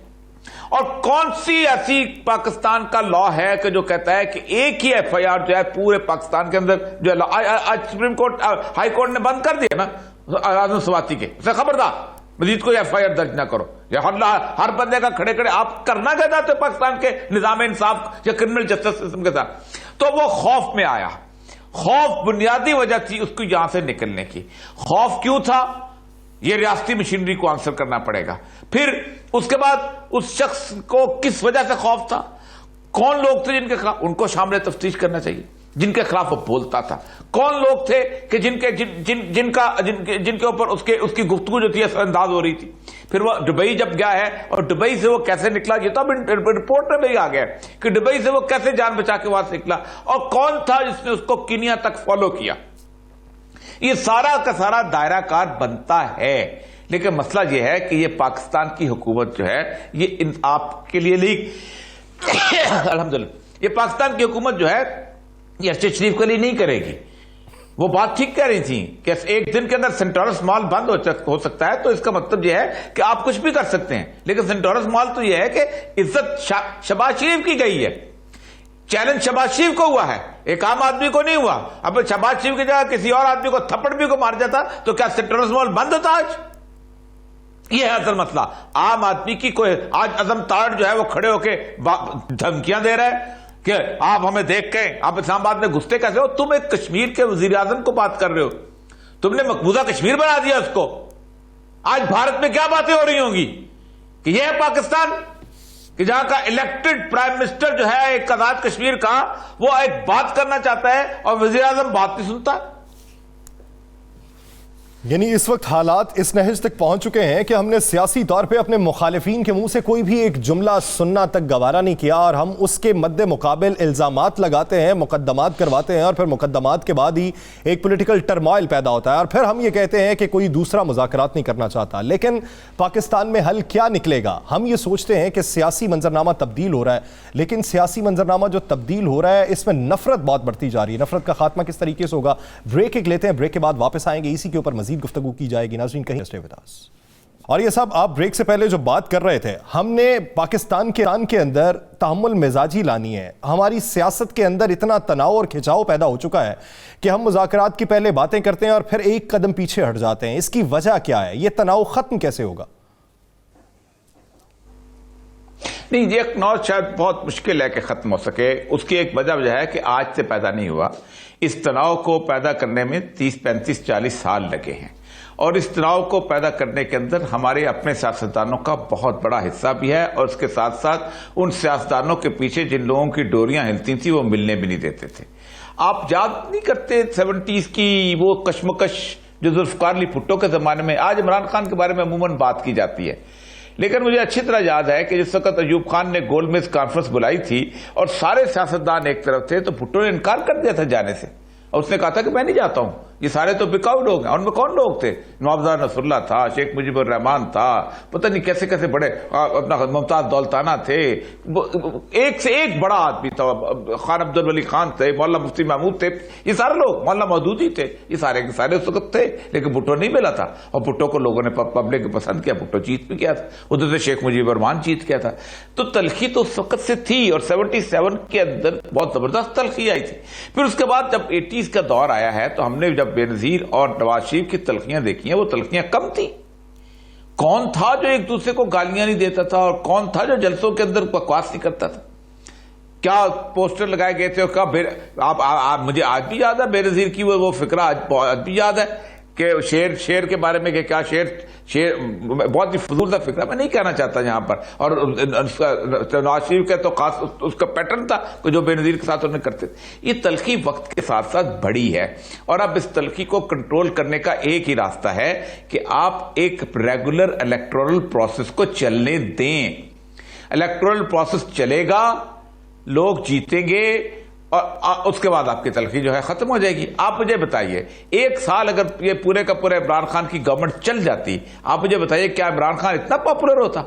और कौन सी ऐसी पाकिस्तान का लॉ है कि जो कहता है कि एक ही FIR जो है पूरे पाकिस्तान के अंदर जो है, आज सुप्रीम कोर्ट हाई कोर्ट ने बंद कर दिया ना आजम स्वाति के, उसे खबरदार मजीद कोई FIR दर्ज ना करो। हर बंदे का खड़े खड़े आप करना क्या चाहते हो पाकिस्तान के निजाम इंसाफ या क्रिमिनल जस्टिस सिस्टम के साथ? तो वो खौफ में आया। खौफ बुनियादी वजह थी उसको यहां से निकलने की। खौफ क्यों था? ये रियासती मशीनरी को आंसर करना पड़ेगा। फिर उसके बाद उस शख्स को किस वजह से खौफ था, कौन लोग थे जिनके खिलाफ, उनको शामिल तफ्तीश करना चाहिए जिनके खिलाफ वो बोलता था। कौन लोग थे कि जिनके ऊपर उसकी गुफ्तगू जो थी असरअंदाज हो रही थी। फिर वो दुबई जब गया है, और दुबई से वो कैसे निकला, ये तो अब रिपोर्ट में भी आ गया कि दुबई से वो कैसे जान बचा के वहां से निकला, और कौन था जिसने उसको कीनिया तक फॉलो किया। ये सारा का सारा दायराकार बनता है। लेकिन मसला यह है कि ये पाकिस्तान की हुकूमत जो है ये आपके लिए नहीं अल्हम्दुलिल्लाह, ये पाकिस्तान की हुकूमत जो है ये अरशद शरीफ के लिए नहीं करेगी। वो बात ठीक कह रही थी कि एक दिन के अंदर सेंटोरस मॉल बंद हो सकता है, तो इसका मतलब यह है कि आप कुछ भी कर सकते हैं, लेकिन सेंटोरस मॉल तो यह है कि इज्जत शहबाज शरीफ की गई है। चैलेंज शहबाज शरीफ को हुआ है, एक आम आदमी को नहीं हुआ। अब शहबाज शरीफ की जगह किसी और आदमी को थप्पड़ भी को मार जाता तो क्या सेंटोरस मॉल बंद होता आज? यह है असल मसला। आम आदमी की कोई आज अजम ताड़ जो है वो खड़े होकर धमकियां दे रहा है कि आप हमें देख के आप इस्लामाबाद में घुसते कैसे हो? तुम एक कश्मीर के वजीर आजम को बात कर रहे हो, तुमने मकबूजा कश्मीर बना दिया उसको। आज भारत में क्या बातें हो रही होंगी कि यह है पाकिस्तान कि जहां का इलेक्टेड प्राइम मिनिस्टर जो है एक आजाद कश्मीर का, वो एक बात करना चाहता है और वजीर आजम बात नहीं सुनता। यानी इस वक्त हालात इस नहज तक पहुंच चुके हैं कि हमने सियासी तौर पे अपने मुखालिफिन के मुंह से कोई भी एक जुमला सुनना तक गवारा नहीं किया और हम उसके मद्दे मुकाबिल इल्ज़ामात लगाते हैं, मुकद्दमात करवाते हैं और फिर मुकद्दमात के बाद ही एक पॉलिटिकल टर्मोइल पैदा होता है और फिर हम ये कहते हैं कि कोई दूसरा मुज़ाकरात नहीं करना चाहता। लेकिन पाकिस्तान में हल क्या निकलेगा? हम ये सोचते हैं कि सियासी मंजरनामा तब्दील हो रहा है, लेकिन सियासी मंजरनामा जो तब्दील हो रहा है इसमें नफरत बहुत बढ़ती जा रही है। नफरत का खात्मा किस तरीके से होगा? ब्रेक एक लेते हैं, ब्रेक के बाद वापस आएंगे, इसी के ऊपर मजीद गुफ्तगू की जाएगी। नाज़रीन कहीं स्टे विद अस। और ये सब आप ब्रेक से पहले जो बात कर रहे थे, हमने पाकिस्तान के अंदर तहम्मुल मिजाजी लानी है। हमारी सियासत के अंदर इतना तनाव और खिंचाव पैदा हो चुका है कि हम मुज़ाकरात की पहले बातें करते हैं और फिर एक कदम पीछे हट जाते हैं। इसकी वजह क्या है? ये तनाव खत्म कैसे होगा? नहीं, ये तनाव शायद बहुत मुश्किल है कि खत्म हो सके। उसकी एक वजह है कि आज से पैदा नहीं हुआ। इस तनाव को पैदा करने में 30, 35, 40 साल लगे हैं और इस तनाव को पैदा करने के अंदर हमारे अपने सियासतदानों का बहुत बड़ा हिस्सा भी है और उसके साथ साथ उन सियासतदानों के पीछे जिन लोगों की डोरियां हिलती थी वो मिलने भी नहीं देते थे। आप याद नहीं करते 70s की वो कश्मकश जो जुल्फकार अली भुट्टो के जमाने में? आज इमरान खान के बारे में अमूमन बात की जाती है, लेकिन मुझे अच्छी तरह याद है कि जिस वक्त अयूब खान ने गोलमेज कॉन्फ्रेंस बुलाई थी और सारे सियासतदान एक तरफ थे तो भुट्टो ने इनकार कर दिया था जाने से और उसने कहा था कि मैं नहीं जाता हूं, ये सारे तो बिकाऊ लोग हैं। उनमें कौन लोग थे? नवाबदार नसरुल्ला था, शेख मुजीबुर रहमान था, पता नहीं कैसे कैसे बड़े अपना मुमताज दौलताना थे, एक से एक बड़ा आदमी था, खान अब्दुल वली खान थे, मौलाना मुफ्ती महमूद थे, ये सारे लोग, मौलाना मौदूदी थे, ये सारे के सारे उस वक्त थे। लेकिन भुट्टो नहीं मिला था और भुट्टो को लोगों ने पब्लिक को पसंद किया, भुट्टो जीत भी गया था, उधर से शेख मुजीबुर रहमान जीत गया था। तो तलखी तो उस वक्त से थी और 77 के अंदर बहुत जबरदस्त तलखी आई थी। फिर उसके बाद जब 80s का दौर आया है तो हमने जब बेनजीर और नवाज शरीफ की तलखियां देखी हैं, वो तलखियां कम थी। कौन था जो एक दूसरे को गालियां नहीं देता था और कौन था जो जलसों के अंदर बकवास नहीं करता था? क्या पोस्टर लगाए गए थे और आप मुझे आज भी याद है बेनजीर की वो फिक्रा आज भी याद है कि शेर के बारे में कि क्या शेर बहुत ही फजूल सा फिक्रा मैं नहीं कहना चाहता यहां पर। और नवाज शरीफ का तो खास उसका पैटर्न था जो बेनजीर के साथ उन्हें करते थे। ये तलखी वक्त के साथ साथ बढ़ी है और अब इस तलखी को कंट्रोल करने का एक ही रास्ता है कि आप एक रेगुलर इलेक्टोरल प्रोसेस को चलने दें। इलेक्टोरल प्रोसेस चलेगा, लोग जीतेंगे और उसके बाद आपकी तलखी जो है खत्म हो जाएगी। आप मुझे बताइए, एक साल अगर ये पूरे का पूरा इमरान खान की गवर्नमेंट चल जाती, आप मुझे बताइए क्या इमरान खान इतना पॉपुलर होता?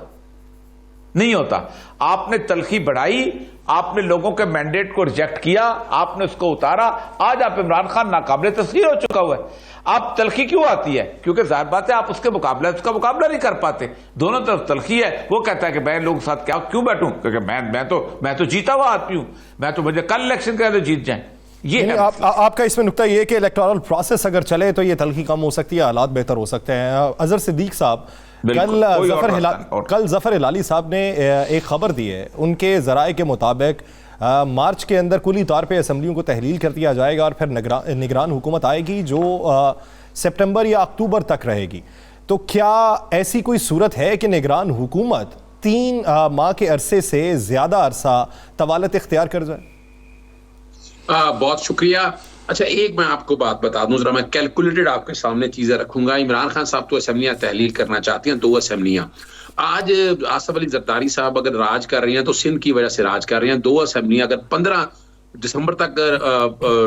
नहीं होता। आपने तलखी बढ़ाई, आपने लोगों के मैंडेट को रिजेक्ट किया, आपने उसको उतारा, आज आप इमरान खान नाकाबिले तस्लीर हो चुका हुआ है। आप तलखी क्यों आती है? क्योंकि जाहिर बात है आप उसका मुकाबला नहीं कर पाते। दोनों तरफ तलखी है। वो कहता है कि मैं लोगों के साथ क्यों बैठूं, क्योंकि मैं तो जीता हुआ आदमी हूं, मैं तो मुझे कल इलेक्शन कह दो जीत जाए। ये है आपका इसमें नुक्ता ये कि इलेक्टोरल प्रोसेस अगर चले तो ये तलखी कम हो सकती है, हालात बेहतर हो सकते हैं। अजहर सिद्दीक साहब, कल जफर हिलाली साहब ने एक खबर दी है, उनके जराए के मुताबिक मार्च के अंदर कुली तौर पे असम्बलियों को तहलील कर दिया जाएगा और फिर निगरान हुकूमत आएगी जो सितंबर या अक्टूबर तक रहेगी। तो क्या ऐसी कोई सूरत है कि निगरान हुकूमत 3 माह के अरसे से ज्यादा अरसा तवालत इख्तियार कर जाए? बहुत शुक्रिया। अच्छा, एक मैं आपको बात बता दूं, जरा मैं कैलकुलेटेड आपके सामने चीजें रखूंगा। इमरान खान साहब तो असेंबलियां तहलील करना चाहती हैं, 2 असेंबलियां। आज आसफ अली जरदारी साहब अगर राज कर रही हैं तो सिंध की वजह से राज कर रही हैं। 2 असेंबलियां अगर 15 दिसंबर तक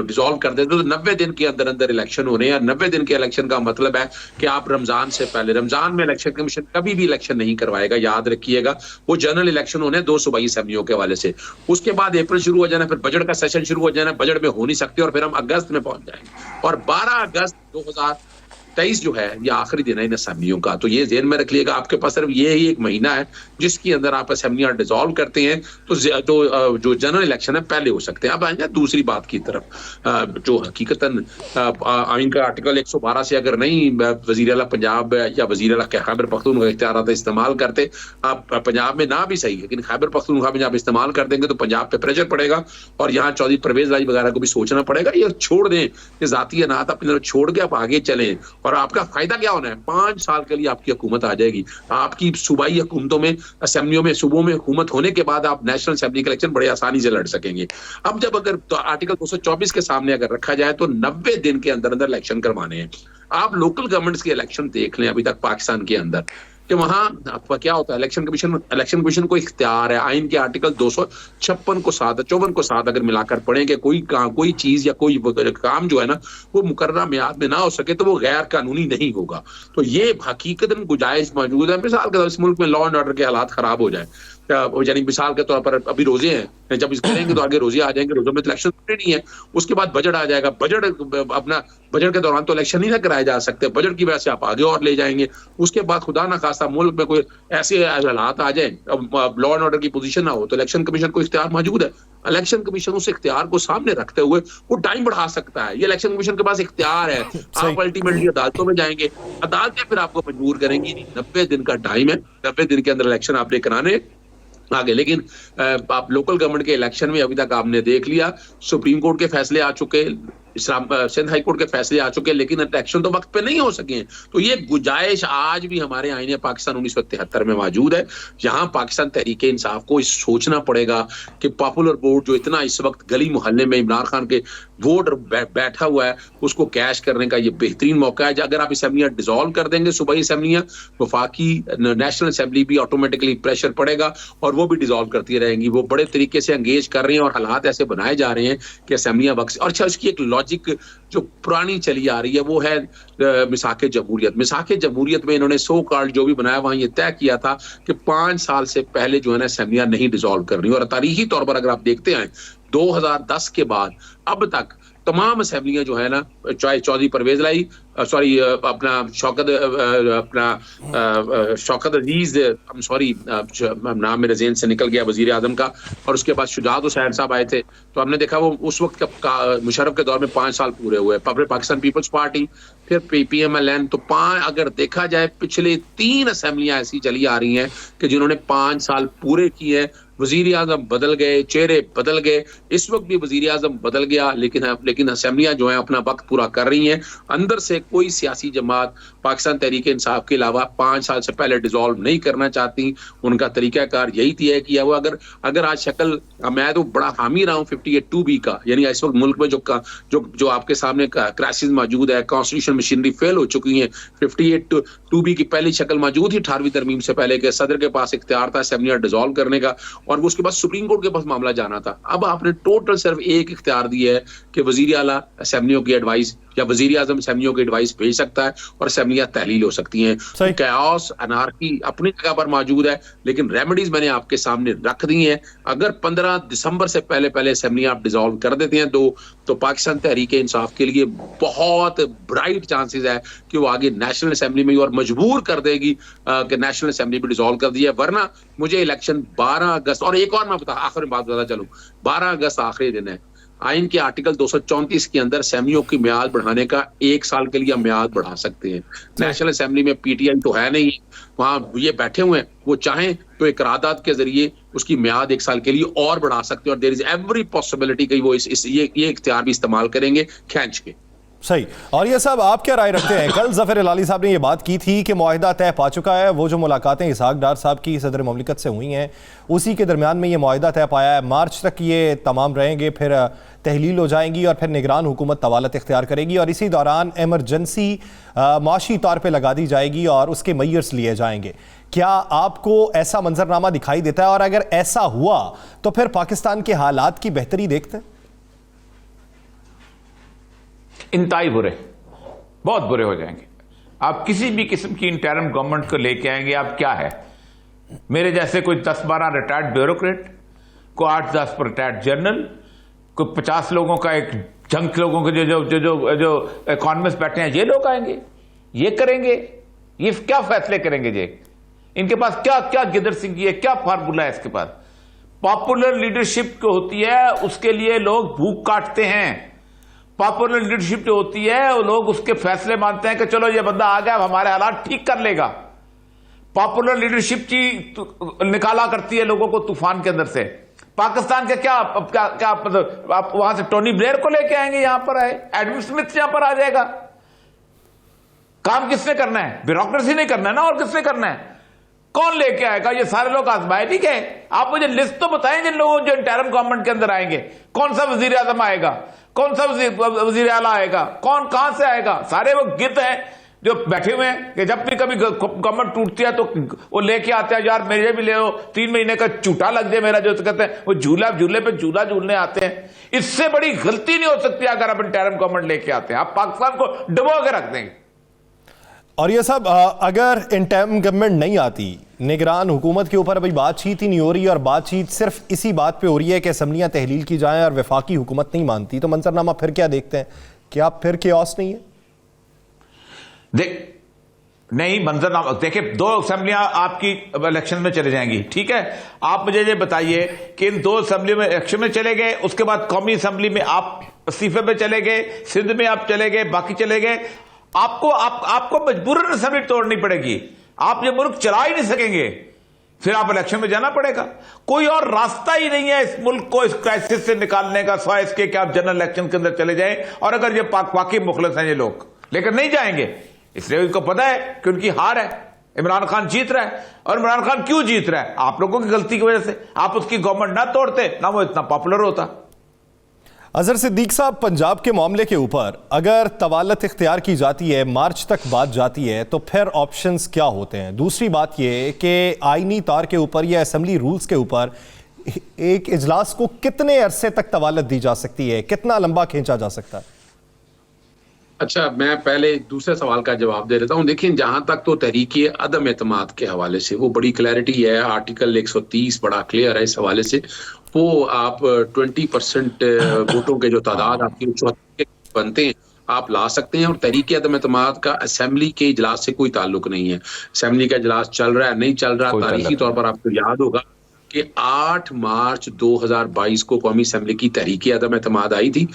डिसॉल्व कर देते तो 90 दिन के अंदर अंदर इलेक्शन हो रहे हैं। 90 दिन के इलेक्शन का मतलब है कि आप रमजान से पहले, रमजान में इलेक्शन कमीशन कभी भी इलेक्शन नहीं करवाएगा, याद रखिएगा। वो जनरल इलेक्शन होने 2 सूबाई असेंबलियों के हवाले से। उसके बाद अप्रैल शुरू हो जाना, फिर बजट का सेशन शुरू हो जाना, बजट में हो नहीं सकते और फिर हम अगस्त में पहुंच जाएंगे। और 12 अगस्त 2023 जो है ये आखिरी दिन है इन असेंबलियों का। तो ये ध्यान में रख लिएगा, आपके पास सिर्फ ये ही एक महीना है जिसके अंदर आप असेंबलियां डिसॉल्व करते हैं तो जो जनरल इलेक्शन है पहले हो सकते हैं। अब आएंगे दूसरी बात की तरफ, जो हकीकतन आइन का आर्टिकल 112 से अगर नहीं वजीर आला पंजाब या वजीर आला खैबर पख्तूनख्वा इख्तियारात इस्तेमाल करते, आप पंजाब में ना भी सही, लेकिन खैबर पख्तूनख्वा में जब इस्तेमाल कर देंगे तो पंजाब पे प्रेशर पड़ेगा और यहाँ चौधरी परवेज राजी वगैरह को भी सोचना पड़ेगा। ये छोड़ दें, ये जाती अनाहत अपनी तरफ छोड़ के आप आगे चलें और आपका फायदा क्या होना है, 5 साल के लिए आपकी हुकूमत आ जाएगी। आपकी सूबाई हुकूमतों में, असेंबलियों में, सूबों में हुकूमत होने के बाद आप नेशनल असेंबली के इलेक्शन बड़े आसानी से लड़ सकेंगे। अब जब अगर तो आर्टिकल 224 के सामने अगर रखा जाए तो 90 दिन के अंदर अंदर इलेक्शन करवाने हैं। आप लोकल गवर्नमेंट्स के इलेक्शन देख लें अभी तक पाकिस्तान के अंदर कि वहां आपका क्या होता है, इलेक्शन कमीशन को इख्तियार है, आइन के आर्टिकल 256 को 7 54 को 7 अगर मिलाकर पढ़ें कि कोई चीज या कोई काम जो है ना वो मुकर्रर मियाद में ना हो सके तो वो गैर कानूनी नहीं होगा। तो ये हकीकतन गुंजाइश मौजूद है। मिसाल के तौर इस मुल्क में लॉ एंड ऑर्डर के हालात खराब हो जाए, यानी मिसाल के तौर पर अभी रोजे हैं, जब इस करेंगे तो आगे रोजे आ जाएंगे, रोजों में तो इलेक्शन नहीं है, उसके बाद बजट आ जाएगा, बजट के दौरान तो इलेक्शन नहीं ना कराए जा सकते, बजट की वजह से आप आगे और ले जाएंगे, उसके बाद खुदा ना खास्ता मुल्क में कोई ऐसे हालात आ जाए, लॉ एंड ऑर्डर की पोजीशन ना हो, तो इलेक्शन कमीशन को इख्तियार मौजूद है। इलेक्शन कमीशन उस इख्तियार को सामने रखते हुए वो टाइम बढ़ा सकता है। ये इलेक्शन कमीशन के पास इख्तियार है। आप अल्टीमेटली अदालतों में जाएंगे, अदालतें फिर आपको मजबूर करेंगी, 90 दिन का टाइम है, 90 दिन के अंदर इलेक्शन आपने कराने आगे। लेकिन आप लोकल गवर्नमेंट के इलेक्शन में अभी तक आपने देख लिया, सुप्रीम कोर्ट के फैसले आ चुके, सिंध हाई कोर्ट के फैसले आ चुके, लेकिन इलेक्शन तो वक्त पे नहीं हो सके हैं। तो ये गुंजाइश आज भी हमारे आईन पाकिस्तान 1973 में मौजूद है। यहाँ पाकिस्तान तहरीक इंसाफ को सोचना पड़ेगा कि पॉपुलर वोट जो इतना इस वक्त गली मोहल्ले में इमरान खान के वोट बैठा हुआ है उसको कैश करने का ये बेहतरीन मौका है। अगर आप असेंबलियां डिसॉल्व कर देंगे, सूबाई असेंबलियां, वफाकी नेशनल असेंबली भी ऑटोमेटिकली प्रेशर पड़ेगा और वो भी डिसॉल्व करती रहेंगी। वो बड़े तरीके से एंगेज कर रहे हैं और हालात ऐसे बनाए जा रहे हैं कि असेंबलियां वक्त। और अच्छा, उसकी एक लॉजिक जो पुरानी चली आ रही है वो है मिसाके जमहूरियत। मिसाके जमहूरियत में इन्होंने सो कॉल्ड जो भी बनाया वहां ये तय किया था कि 5 साल से पहले जो है ना असेंबलियां नहीं डिसॉल्व करनी। और तारीखी तौर पर अगर आप देखते हैं 2010 के बाद अब तक तमाम असेंबलियां जो है ना, चाहे चौधरी परवेज लाई, सॉरी अपना शौकत अजीज, नाम मेरे ज़हन से निकल गया, वजीर आजम का, और उसके बाद शुजात हुसैन साहब आए थे, तो हमने देखा वो उस वक्त मुशर्रफ के दौर में 5 साल पूरे हुए। पाकिस्तान पीपल्स पार्टी, फिर PMLN, तो अगर देखा जाए पिछले 3 असेंबलियां ऐसी चली आ रही हैं कि जिन्होंने 5 साल पूरे किए हैं। वजीर आजम बदल गए, चेहरे बदल गए, इस वक्त भी वजीर आजम बदल गया, लेकिन असेंबलियां जो है अपना वक्त पूरा कर रही हैं। अंदर से कोई सियासी जमात पाकिस्तान तहरीक इंसाफ के अलावा 5 साल से पहले डिसॉल्व नहीं करना चाहती। उनका तरीकाकार यही तय किया हुआ। अगर आज शक्ल, मैं तो बड़ा हामी रहा हूँ 58(2)B का, यानी इस वक्त मुल्क में जो आपके सामने क्राइसिस मौजूद है, कॉन्स्टिट्यूशन मशीनरी फेल हो चुकी है। 58(2)B की पहली शक्ल मौजूद थी 18वीं तरमीम से पहले कि सदर के पास इख्तियार था असेंबलियां डिसॉल्व करने का, और उसके बाद सुप्रीम कोर्ट के पास मामला जाना था। अब आपने टोटल सिर्फ एक इख्तियार दिया है कि वजीर आला असेंबलियों की एडवाइस या वजीर आजम असेंबलियों की एडवाइस भेज सकता है और असेंबलियां तहलील हो सकती हैं। तो कैओस, अनार्की अपनी जगह पर मौजूद है, लेकिन रेमेडीज मैंने आपके सामने रख दी हैं। अगर 15 दिसंबर से पहले असेंबलियां आप डिसॉल्व कर देते हैं तो पाकिस्तान तहरीक इंसाफ के लिए बहुत ब्राइट चांसेस है कि वो आगे नेशनल असेंबली में और मजबूर कर देगी कि नेशनल असेंबली भी डिसॉल्व कर दिया। वरना मुझे इलेक्शन 12 अगस्त, और एक और मैं आखिरी बात बता चलूं, 12 अगस्त आखिरी दिन है। आइन के आर्टिकल 234 के अंदर असेंबलियों की म्याद बढ़ाने का 1 साल के लिए हम म्याद बढ़ा सकते हैं। नेशनल असेंबली में PTI तो है नहीं, वहां ये बैठे हुए हैं, वो चाहें तो एक करारदाद के जरिए उसकी म्याद 1 साल के लिए और बढ़ा सकते हैं। और देयर इज एवरी पॉसिबिलिटी कि वो ये इख्तियार भी इस्तेमाल करेंगे खींच के। सही। और ये सब आप क्या राय रखते हैं? कल ज़फ़र इलाली साहब ने ये बात की थी कि मुआहिदा तय पा चुका है। वो जो मुलाकातें इसहाक डार साहब की सदर ममलिकत से हुई हैं उसी के दरमियान में ये मुआहिदा तय पाया है। मार्च तक ये तमाम रहेंगे, फिर तहलील हो जाएंगी और फिर निगरान हुकूमत तवालत इख्तियार करेगी और इसी दौरान एमरजेंसी माशी तौर पर लगा दी जाएगी और उसके मयर्स लिए जाएंगे। क्या आपको ऐसा मंजरनामा दिखाई देता है? और अगर ऐसा हुआ तो फिर पाकिस्तान के हालात की बेहतरी देखते हैं? इंतहाई बुरे, बहुत बुरे हो जाएंगे। आप किसी भी किस्म की इंटरिम गवर्नमेंट को लेके आएंगे, आप क्या है, मेरे जैसे कोई 10-12 रिटायर्ड ब्यूरोक्रेट, कोई 8-10 रिटायर्ड जनरल, कोई 50 लोगों का एक जंक लोगों के जो इकोनॉमिस्ट बैठे हैं, ये लोग आएंगे, ये करेंगे, ये क्या फैसले करेंगे? ये इनके पास क्या गिदर सिंह है, क्या फार्मूला है इसके पास? पॉपुलर लीडरशिप जो होती है उसके लिए लोग भूख काटते हैं। पॉपुलर लीडरशिप जो होती है वो लोग उसके फैसले मानते हैं कि चलो ये बंदा आ गया, हमारे हालात ठीक कर लेगा। पॉपुलर लीडरशिप की निकाला करती है लोगों को तूफान के अंदर से। पाकिस्तान के क्या मतलब आप वहां से टोनी ब्लेयर को लेके आएंगे, यहां पर आए, एडम स्मिथ यहां पर आ जाएगा। काम किसने करना है? ब्यूरोक्रेसी नहीं करना है ना, और किसने करना है? कौन लेके आएगा? ये सारे लोग आजमाए नहीं गए? आप मुझे लिस्ट तो बताएं जिन लोगों जो इंटरिम गवर्नमेंट के अंदर आएंगे। कौन सा वजीर आजम आएगा, कौन सा वजीर आला आएगा, कौन कहां से आएगा? सारे वो गिद्ध हैं जो बैठे हुए हैं कि जब भी कभी गवर्नमेंट टूटती है तो वो लेके आते हैं, यार मेरे भी ले लो, 3 महीने का झूठा लग जाए मेरा, जो कहते हैं वो झूले पे झूला झूलने आते हैं। इससे बड़ी गलती नहीं हो सकती अगर आप इंटरिम गवर्नमेंट लेके आते हैं। आप पाकिस्तान को डुबो के रख देंगे। और ये सब अगर इंटरिम गवर्नमेंट नहीं आती, निगरान हुकूमत के ऊपर अभी बातचीत ही नहीं हो रही और बातचीत सिर्फ इसी बात पे हो रही है कि असम्बलियां तहलील की जाएं और वफाकी हुकूमत नहीं मानती, तो मंजरनामा फिर क्या देखते हैं? क्या फिर केओस नहीं है? नहीं, मंजरनामा देखिए, 2 असेंबलियां आपकी इलेक्शन में चले जाएंगी, ठीक है। आप मुझे ये बताइए कि इन 2 असेंबली में इलेक्शन में चले गए, उसके बाद कौमी असेंबली में आप इस्तीफे पे चले गए, सिंध में आप चले गए, बाकी चले गए, आपको मजबूरन असेंबली तोड़नी पड़ेगी। आप ये मुल्क चला ही नहीं सकेंगे, फिर आप इलेक्शन में जाना पड़ेगा। कोई और रास्ता ही नहीं है इस मुल्क को इस क्राइसिस से निकालने का, सिवाय इसके कि आप जनरल इलेक्शन के अंदर चले जाएं। और अगर ये वाकई मुखलिस हैं ये लोग, लेकिन नहीं जाएंगे, इसलिए उनको पता है कि उनकी हार है। इमरान खान जीत रहा है, और इमरान खान क्यों जीत रहा है? आप लोगों की गलती की वजह से। आप उसकी गवर्नमेंट ना तोड़ते ना वो इतना पॉपुलर होता। अजहर सिद्दीक साहब, पंजाब के मामले के ऊपर अगर तवालत इख्तियार की जाती है, मार्च तक बात जाती है, तो फिर ऑप्शंस क्या होते हैं? दूसरी बात यह कि आईनी तार के ऊपर या असेंबली रूल्स के ऊपर एक इजलास को कितने अरसे तक तवालत दी जा सकती है, कितना लंबा खींचा जा सकता है? अच्छा, मैं पहले दूसरे सवाल का जवाब दे देता हूं। देखिए, जहां तक तो तहरीक अदम एतमाद के हवाले से वो बड़ी क्लैरिटी है, आर्टिकल 130 बड़ा क्लियर है इस हवाले से। वो आप 20% वोटों के जो तादाद आपकी 74 बनते हैं आप ला सकते हैं, और तहरीक अदम एतमाद का असेंबली के इजलास से कोई ताल्लुक नहीं है। असेंबली का इजलास चल रहा है नहीं चल रहा, तारीखी तौर पर आपको याद होगा कि 8 मार्च 2022 को कौमी असेंबली की तहरीक अदम एतमाद आई थी,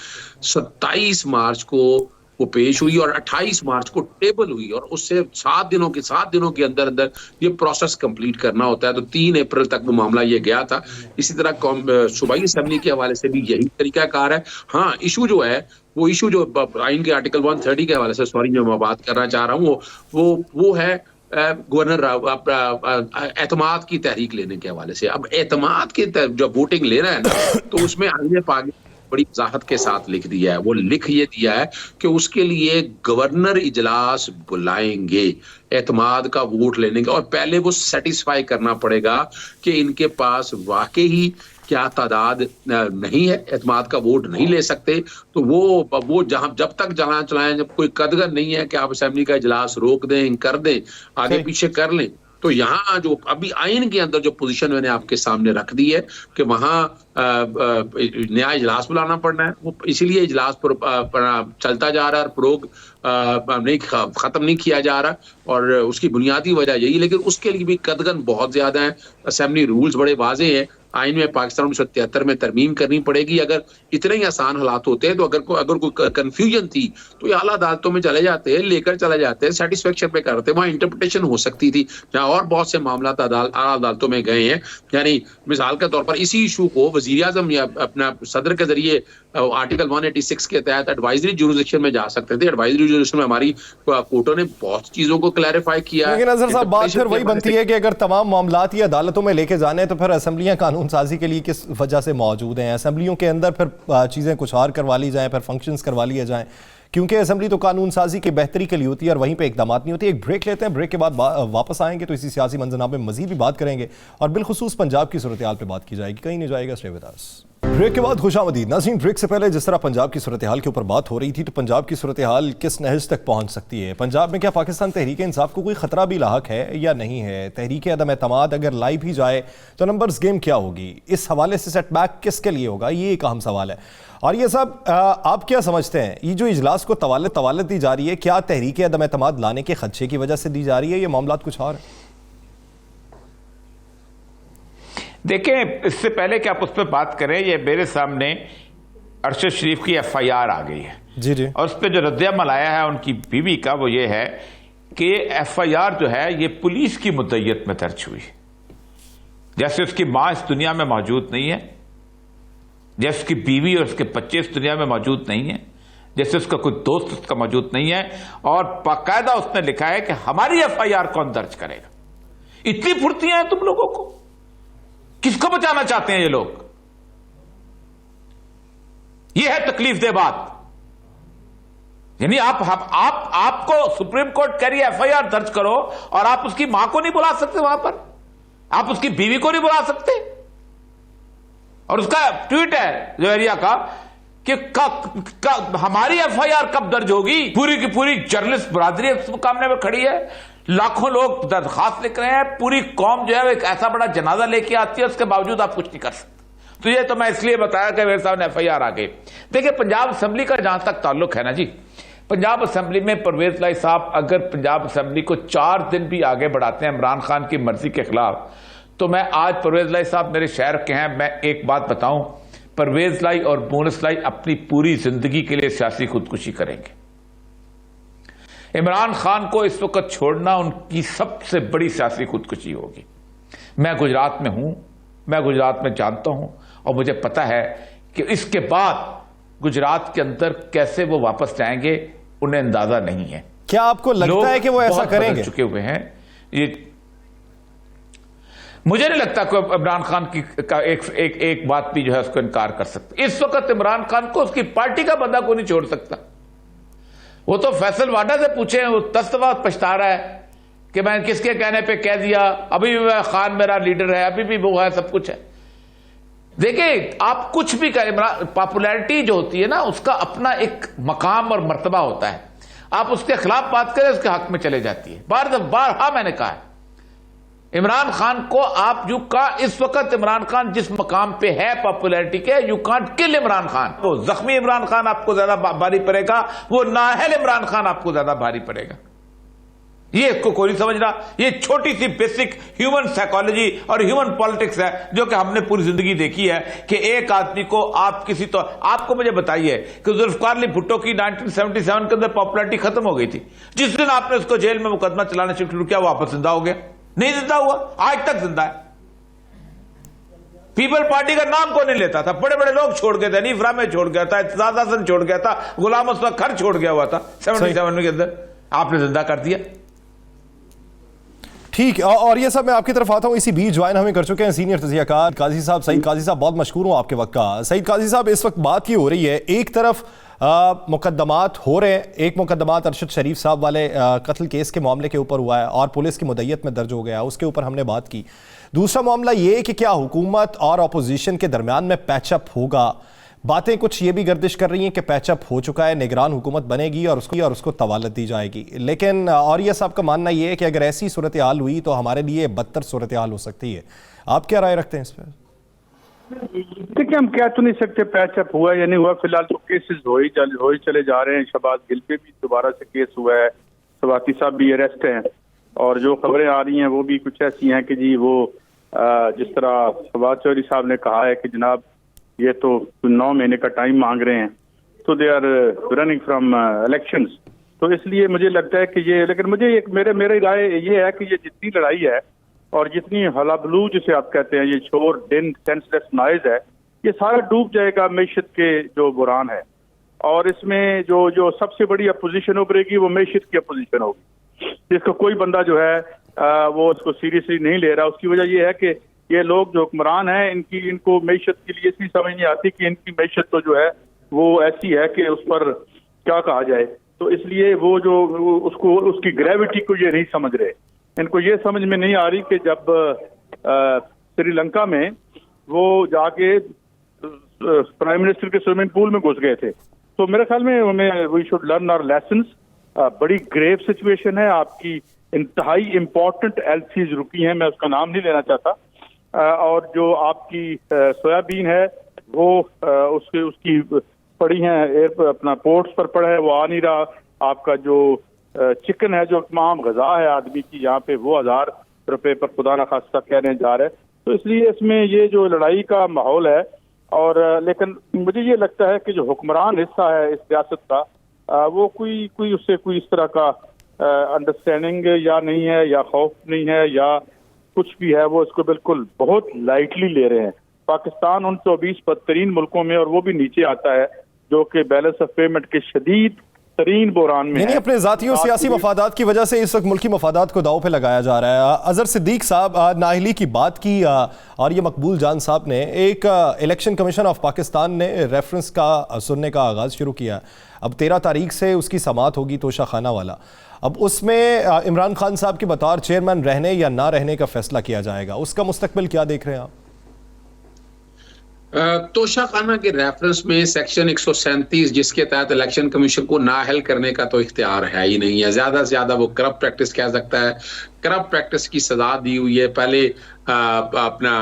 27 मार्च को वो पेश हुई और 28 मार्च को टेबल हुई, और उससे 7 दिनों के अंदर अंदर ये प्रोसेस कंप्लीट करना होता है। तो 3 अप्रैल तक वो मामला ये गया था। इसी तरह सूबाई असेंबली के हवाले से भी यही तरीकाकार है। हाँ, इशू जो है वो इशू जो आइन के आर्टिकल 130 के हवाले से, सॉरी जो मैं बात करना चाह रहा हूँ, वो है गवर्नर एतमाद की तहरीक लेने के हवाले से। अब एतमाद के जब वोटिंग लेना है ना, तो उसमें आईने पाक बड़ी वजाहत के साथ लिख दिया है। वो लिख ये दिया है कि उसके लिए गवर्नर इजलास बुलाएंगे एतमाद का वोट लेने का, और पहले वो सेटिस्फाई करना पड़ेगा कि इनके पास वाकई क्या तादाद नहीं है, एतमाद का वोट नहीं ले सकते। तो वो जब तक चलाएं, जब कोई कदगर नहीं है कि आप असेंबली का इजलास रोक दें, कर दें, आगे पीछे कर लें। तो यहाँ जो अभी आइन के अंदर जो पोजीशन मैंने आपके सामने रख दी है कि वहां नया इजलास बुलाना पड़ना है, वो इसीलिए इजलास पर चलता जा रहा है, प्रोग नहीं खत्म नहीं किया जा रहा, और उसकी बुनियादी वजह यही। लेकिन उसके लिए भी कदगन बहुत ज्यादा है। असेंबली रूल्स बड़े वाजे हैं। आइन में पाकिस्तान 1973 में तरमीम करनी पड़ेगी। अगर इतने ही आसान हालात होते हैं तो अगर कोई कंफ्यूजन थी तो ये आला अदालतों में चले जाते हैं, लेकर चले जाते हैं, सेटिस्फेक्शन पे करते हैं, वहां इंटरप्रिटेशन हो सकती थी। जहां और बहुत से मामला आला अदालतों में गए हैं। यानी मिसाल के तौर पर इसी इशू को वजीर आजम या अपना सदर के जरिए आर्टिकल 186 के तहत एडवाइजरी जुरिसडिक्शन में जा सकते थे। एडवाइजरी जुरिसडिक्शन में हमारी कोर्टों ने बहुत चीजों को क्लैरिफाई किया। लेकिन अजहर साहब, बात फिर वही बनती है कि अगर तमाम मामलात ही अदालतों में लेके जाने तो फिर असेंबलियां कानून साजी के लिए किस वजह से मौजूद हैं? असेंबलियों के अंदर फिर चीजें कुछ और करवा ली जाएं, फिर फंक्शंस करवा लिए जाएं, क्योंकि असेंबली तो कानून साजी की बेहतरी के लिए होती है और वहीं पे इकदाम नहीं होती। एक ब्रेक लेते हैं, ब्रेक के बाद वापस आएंगे तो इसी सियासी मंजरनामे में मजीद भी बात करेंगे और बिलखुसूस पंजाब की सूरत हाल पर बात की जाएगी। कहीं नहीं जाएगा, स्टे विद अस। ब्रेक के बाद खुशामदीद नाज़रीन। ब्रेक से पहले जिस तरह पंजाब की सूरत हाल के ऊपर बात हो रही थी, तो पंजाब की सूरत हाल किस नहज तक पहुंच सकती है? पंजाब में क्या पाकिस्तान तहरीक इंसाफ को कोई खतरा भी लाहक है या नहीं है? तहरीक अदम एतमाद अगर लाई भी जाए तो नंबर्स गेम क्या होगी? इस हवाले से सेटबैक किसके लिए होगा, ये एक अहम सवाल है। और ये सब आप क्या समझते हैं, ये जो इजलास को तवालत दी जा रही है, क्या तहरीक अदम एतमाद लाने के खदशे की वजह से दी जा रही है, ये मामलात कुछ और है? देखें, इससे पहले कि आप उस पर बात करें, ये मेरे सामने अरशद शरीफ की FIR आ गई है जी जी, और उस पर जो रद्द-ए-अमल आया है उनकी बीवी का, वो ये है कि FIR जो है ये पुलिस की मुद्दइयत में दर्ज हुई। जैसे उसकी मां इस दुनिया में मौजूद नहीं है, जैसे उसकी बीवी और उसके बच्चे इस दुनिया में मौजूद नहीं है, जैसे उसका कोई दोस्त उसका मौजूद नहीं है, और बाकायदा उसने लिखा है कि हमारी FIR कौन दर्ज करेगा। इतनी फुर्तियां हैं तुम लोगों को? किसको बचाना चाहते हैं ये लोग? ये है तकलीफ दे बात। यानी आपको सुप्रीम कोर्ट कह रही है एफआईआर दर्ज करो और आप उसकी मां को नहीं बुला सकते वहां पर, आप उसकी बीवी को नहीं बुला सकते। और उसका ट्वीट है जवेरिया का कि हमारी एफआईआर कब दर्ज होगी? पूरी की पूरी जर्नलिस्ट बरादरी इस मुकाबले में खड़ी है, लाखों लोग दरखास्त लिख रहे हैं, पूरी कौम जो है एक ऐसा बड़ा जनाजा लेके आती है, उसके बावजूद आप कुछ नहीं कर सकते। तो ये तो मैं इसलिए बताया कि मेरे सामने एफआईआर आ गई। देखिए, पंजाब असेंबली का जहां तक ताल्लुक है ना जी, पंजाब असेंबली में परवेज लाई साहब अगर पंजाब असेंबली को 4 दिन भी आगे बढ़ाते हैं इमरान खान की मर्जी के खिलाफ, तो मैं आज परवेज लाई साहब मेरे शहर के हैं, मैं एक बात बताऊं, परवेज लाई और बोनस लाई अपनी पूरी जिंदगी के लिए सियासी खुदकुशी करेंगे। इमरान खान को इस वक्त छोड़ना उनकी सबसे बड़ी सियासी खुदकुशी होगी। मैं गुजरात में हूं, मैं गुजरात में जानता हूं और मुझे पता है कि इसके बाद गुजरात के अंदर कैसे वो वापस जाएंगे उन्हें अंदाजा नहीं है। क्या आपको लगता है कि वो ऐसा करेंगे? चुके हुए हैं ये, मुझे नहीं लगता कोई इमरान खान की का एक बात भी जो है उसको इनकार कर सकता। इस वक्त इमरान खान को उसकी पार्टी का बंदा को नहीं छोड़ सकता। वो तो फैसल वाडा से पूछे, वो 10 दफा पछता रहा है कि मैं किसके कहने पे कह दिया, अभी भी खान मेरा लीडर है, अभी भी वो है, सब कुछ है। देखिए, आप कुछ भी करें, पॉपुलैरिटी जो होती है ना उसका अपना एक मकाम और मर्तबा होता है। आप उसके खिलाफ बात करें उसके हक में चले जाती है। बार मैंने कहा है इमरान खान को आप यू का इस वक्त इमरान खान जिस मकाम पे है पॉपुलैरिटी के, यू कांट किल इमरान खान। वो जख्मी इमरान खान आपको ज्यादा भारी पड़ेगा, वो नाअहल इमरान खान आपको ज्यादा भारी पड़ेगा। ये इसको कोई नहीं समझ रहा। ये छोटी सी बेसिक ह्यूमन साइकोलॉजी और ह्यूमन पॉलिटिक्स है जो कि हमने पूरी जिंदगी देखी है कि एक आदमी को आप किसी तो आपको मुझे बताइए कि जुल्फकार अली भुट्टो की 1977 के अंदर पॉपुलैरिटी खत्म हो गई थी। जिस दिन आपने उसको जेल में मुकदमा चलाना शुरू किया, वापस जिंदा हो गया? नहीं जिंदा हुआ, आज तक जिंदा है। पीपल पार्टी का नाम कौन नहीं लेता था? बड़े बड़े लोग छोड़ गए थे, हनीफ रामे छोड़ गया था, इत्तेजाज हसन छोड़ गया था, गुलाम मुस्तफा खर छोड़ गया हुआ था 77 के अंदर, आपने जिंदा कर दिया। ठीक है, और ये सब मैं आपकी तरफ आता हूं। इसी बीच ज्वाइन हमें कर चुके हैं सीनियर तजियाकार काजी साहब, सईद काजी साहब। बहुत मशकूर हूं आपके वक्त का। सईद काजी साहब, इस वक्त बात की हो रही है, एक तरफ मुकदमात हो रहे हैं, एक मुकदमात अरशद शरीफ साहब वाले कत्ल केस के मामले के ऊपर हुआ है और पुलिस की मुद्दत में दर्ज हो गया, उसके ऊपर हमने बात की। दूसरा मामला ये कि क्या हुकूमत और अपोजिशन के दरमियान में पैचअप होगा? बातें कुछ ये भी गर्दिश कर रही हैं कि पैचअप हो चुका है, निगरान हुकूमत बनेगी और उसको तवालत दी जाएगी। लेकिन और ये साहब का मानना ये है कि अगर ऐसी सूरत हाल हुई तो हमारे लिए बदतर सूरत हाल हो सकती है। आप क्या राय रखते हैं इस पर? देखिए, हम कह तो नहीं सकते पैचअप हुआ या नहीं हुआ। फिलहाल तो केसेस हो ही चले जा रहे हैं। शहबाज गिल पे भी दोबारा से केस हुआ है, सवाती साहब भी अरेस्ट हैं, और जो खबरें आ रही हैं वो भी कुछ ऐसी हैं कि जी वो जिस तरह शहबाज चौधरी साहब ने कहा है कि जनाब ये तो 9 महीने का टाइम मांग रहे हैं, तो they are running from elections. तो इसलिए मुझे लगता है कि ये, लेकिन मुझे एक मेरी राय ये है कि ये जितनी लड़ाई है और जितनी हलाबलू जिसे आप कहते हैं, ये शोर दिन सेंसलेस नॉइज है, ये सारा डूब जाएगा मैशत के जो बुरान है। और इसमें जो सबसे बड़ी अपोजिशन उभरेगी वो मैशत की अपोजिशन होगी, जिसको कोई बंदा जो है वो उसको सीरियसली नहीं ले रहा। उसकी वजह ये है कि ये लोग जो हुक्मरान हैं इनको मैशत के लिए इसलिए समझ नहीं आती कि इनकी मैशत तो जो है वो ऐसी है कि उस पर क्या कहा जाए। तो इसलिए वो जो उसको उसकी ग्रेविटी को ये नहीं समझ रहे। इनको ये समझ में नहीं आ रही कि जब श्रीलंका में वो जाके प्राइम मिनिस्टर के स्विमिंग पूल में घुस गए थे, तो मेरे ख्याल में we should learn our lessons. बड़ी ग्रेव सिचुएशन है, आपकी इंतहाई इंपॉर्टेंट एलसीज रुकी हैं, मैं उसका नाम नहीं लेना चाहता, और जो आपकी सोयाबीन है वो उसकी पड़ी है अपना पोर्ट्स पर पड़ा है, वो आ नहीं रहा। आपका जो चिकन है जो तमाम गजा है आदमी की, यहाँ पे वो 1000 रुपए पर खुदा न खास्ता कहने जा रहे हैं। तो इसलिए इसमें ये जो लड़ाई का माहौल है, और लेकिन मुझे ये लगता है कि जो हुक्मरान हिस्सा है इस सियासत का, वो कोई उससे कोई इस तरह का अंडरस्टैंडिंग या नहीं है, या खौफ नहीं है, या कुछ भी है, वो इसको बिल्कुल बहुत लाइटली ले रहे हैं। पाकिस्तान उन 120 बदतरीन मुल्कों में, और वो भी नीचे आता है, जो कि बैलेंस ऑफ पेमेंट के शदीद तरीन बहरान में यानी है। अपने जाती और सियासी मफादात की वजह से इस वक्त मुल्की मफादात को दाव पे लगाया जा रहा है। अजहर सिद्दीक साहब, नाअहली की बात की और ये मकबूल जान साहब ने एक इलेक्शन कमीशन ऑफ पाकिस्तान ने रेफरेंस का सुनने का आगाज़ शुरू किया। अब 13 तारीख से उसकी समाअत होगी तोशा खाना वाला। अब उसमें इमरान खान साहब के बतौर चेयरमैन रहने या ना रहने का फैसला किया जाएगा। उसका मुस्तकबिल क्या देख रहे हैं आप? तोशा खाना के रेफरेंस में सेक्शन 137 जिसके तहत इलेक्शन कमीशन को नाअहल करने का तो इख्तियार है ही नहीं है। ज्यादा से ज्यादा वो करप्ट प्रैक्टिस कह सकता है। करप्ट प्रैक्टिस की सजा दी हुई है। पहले अपना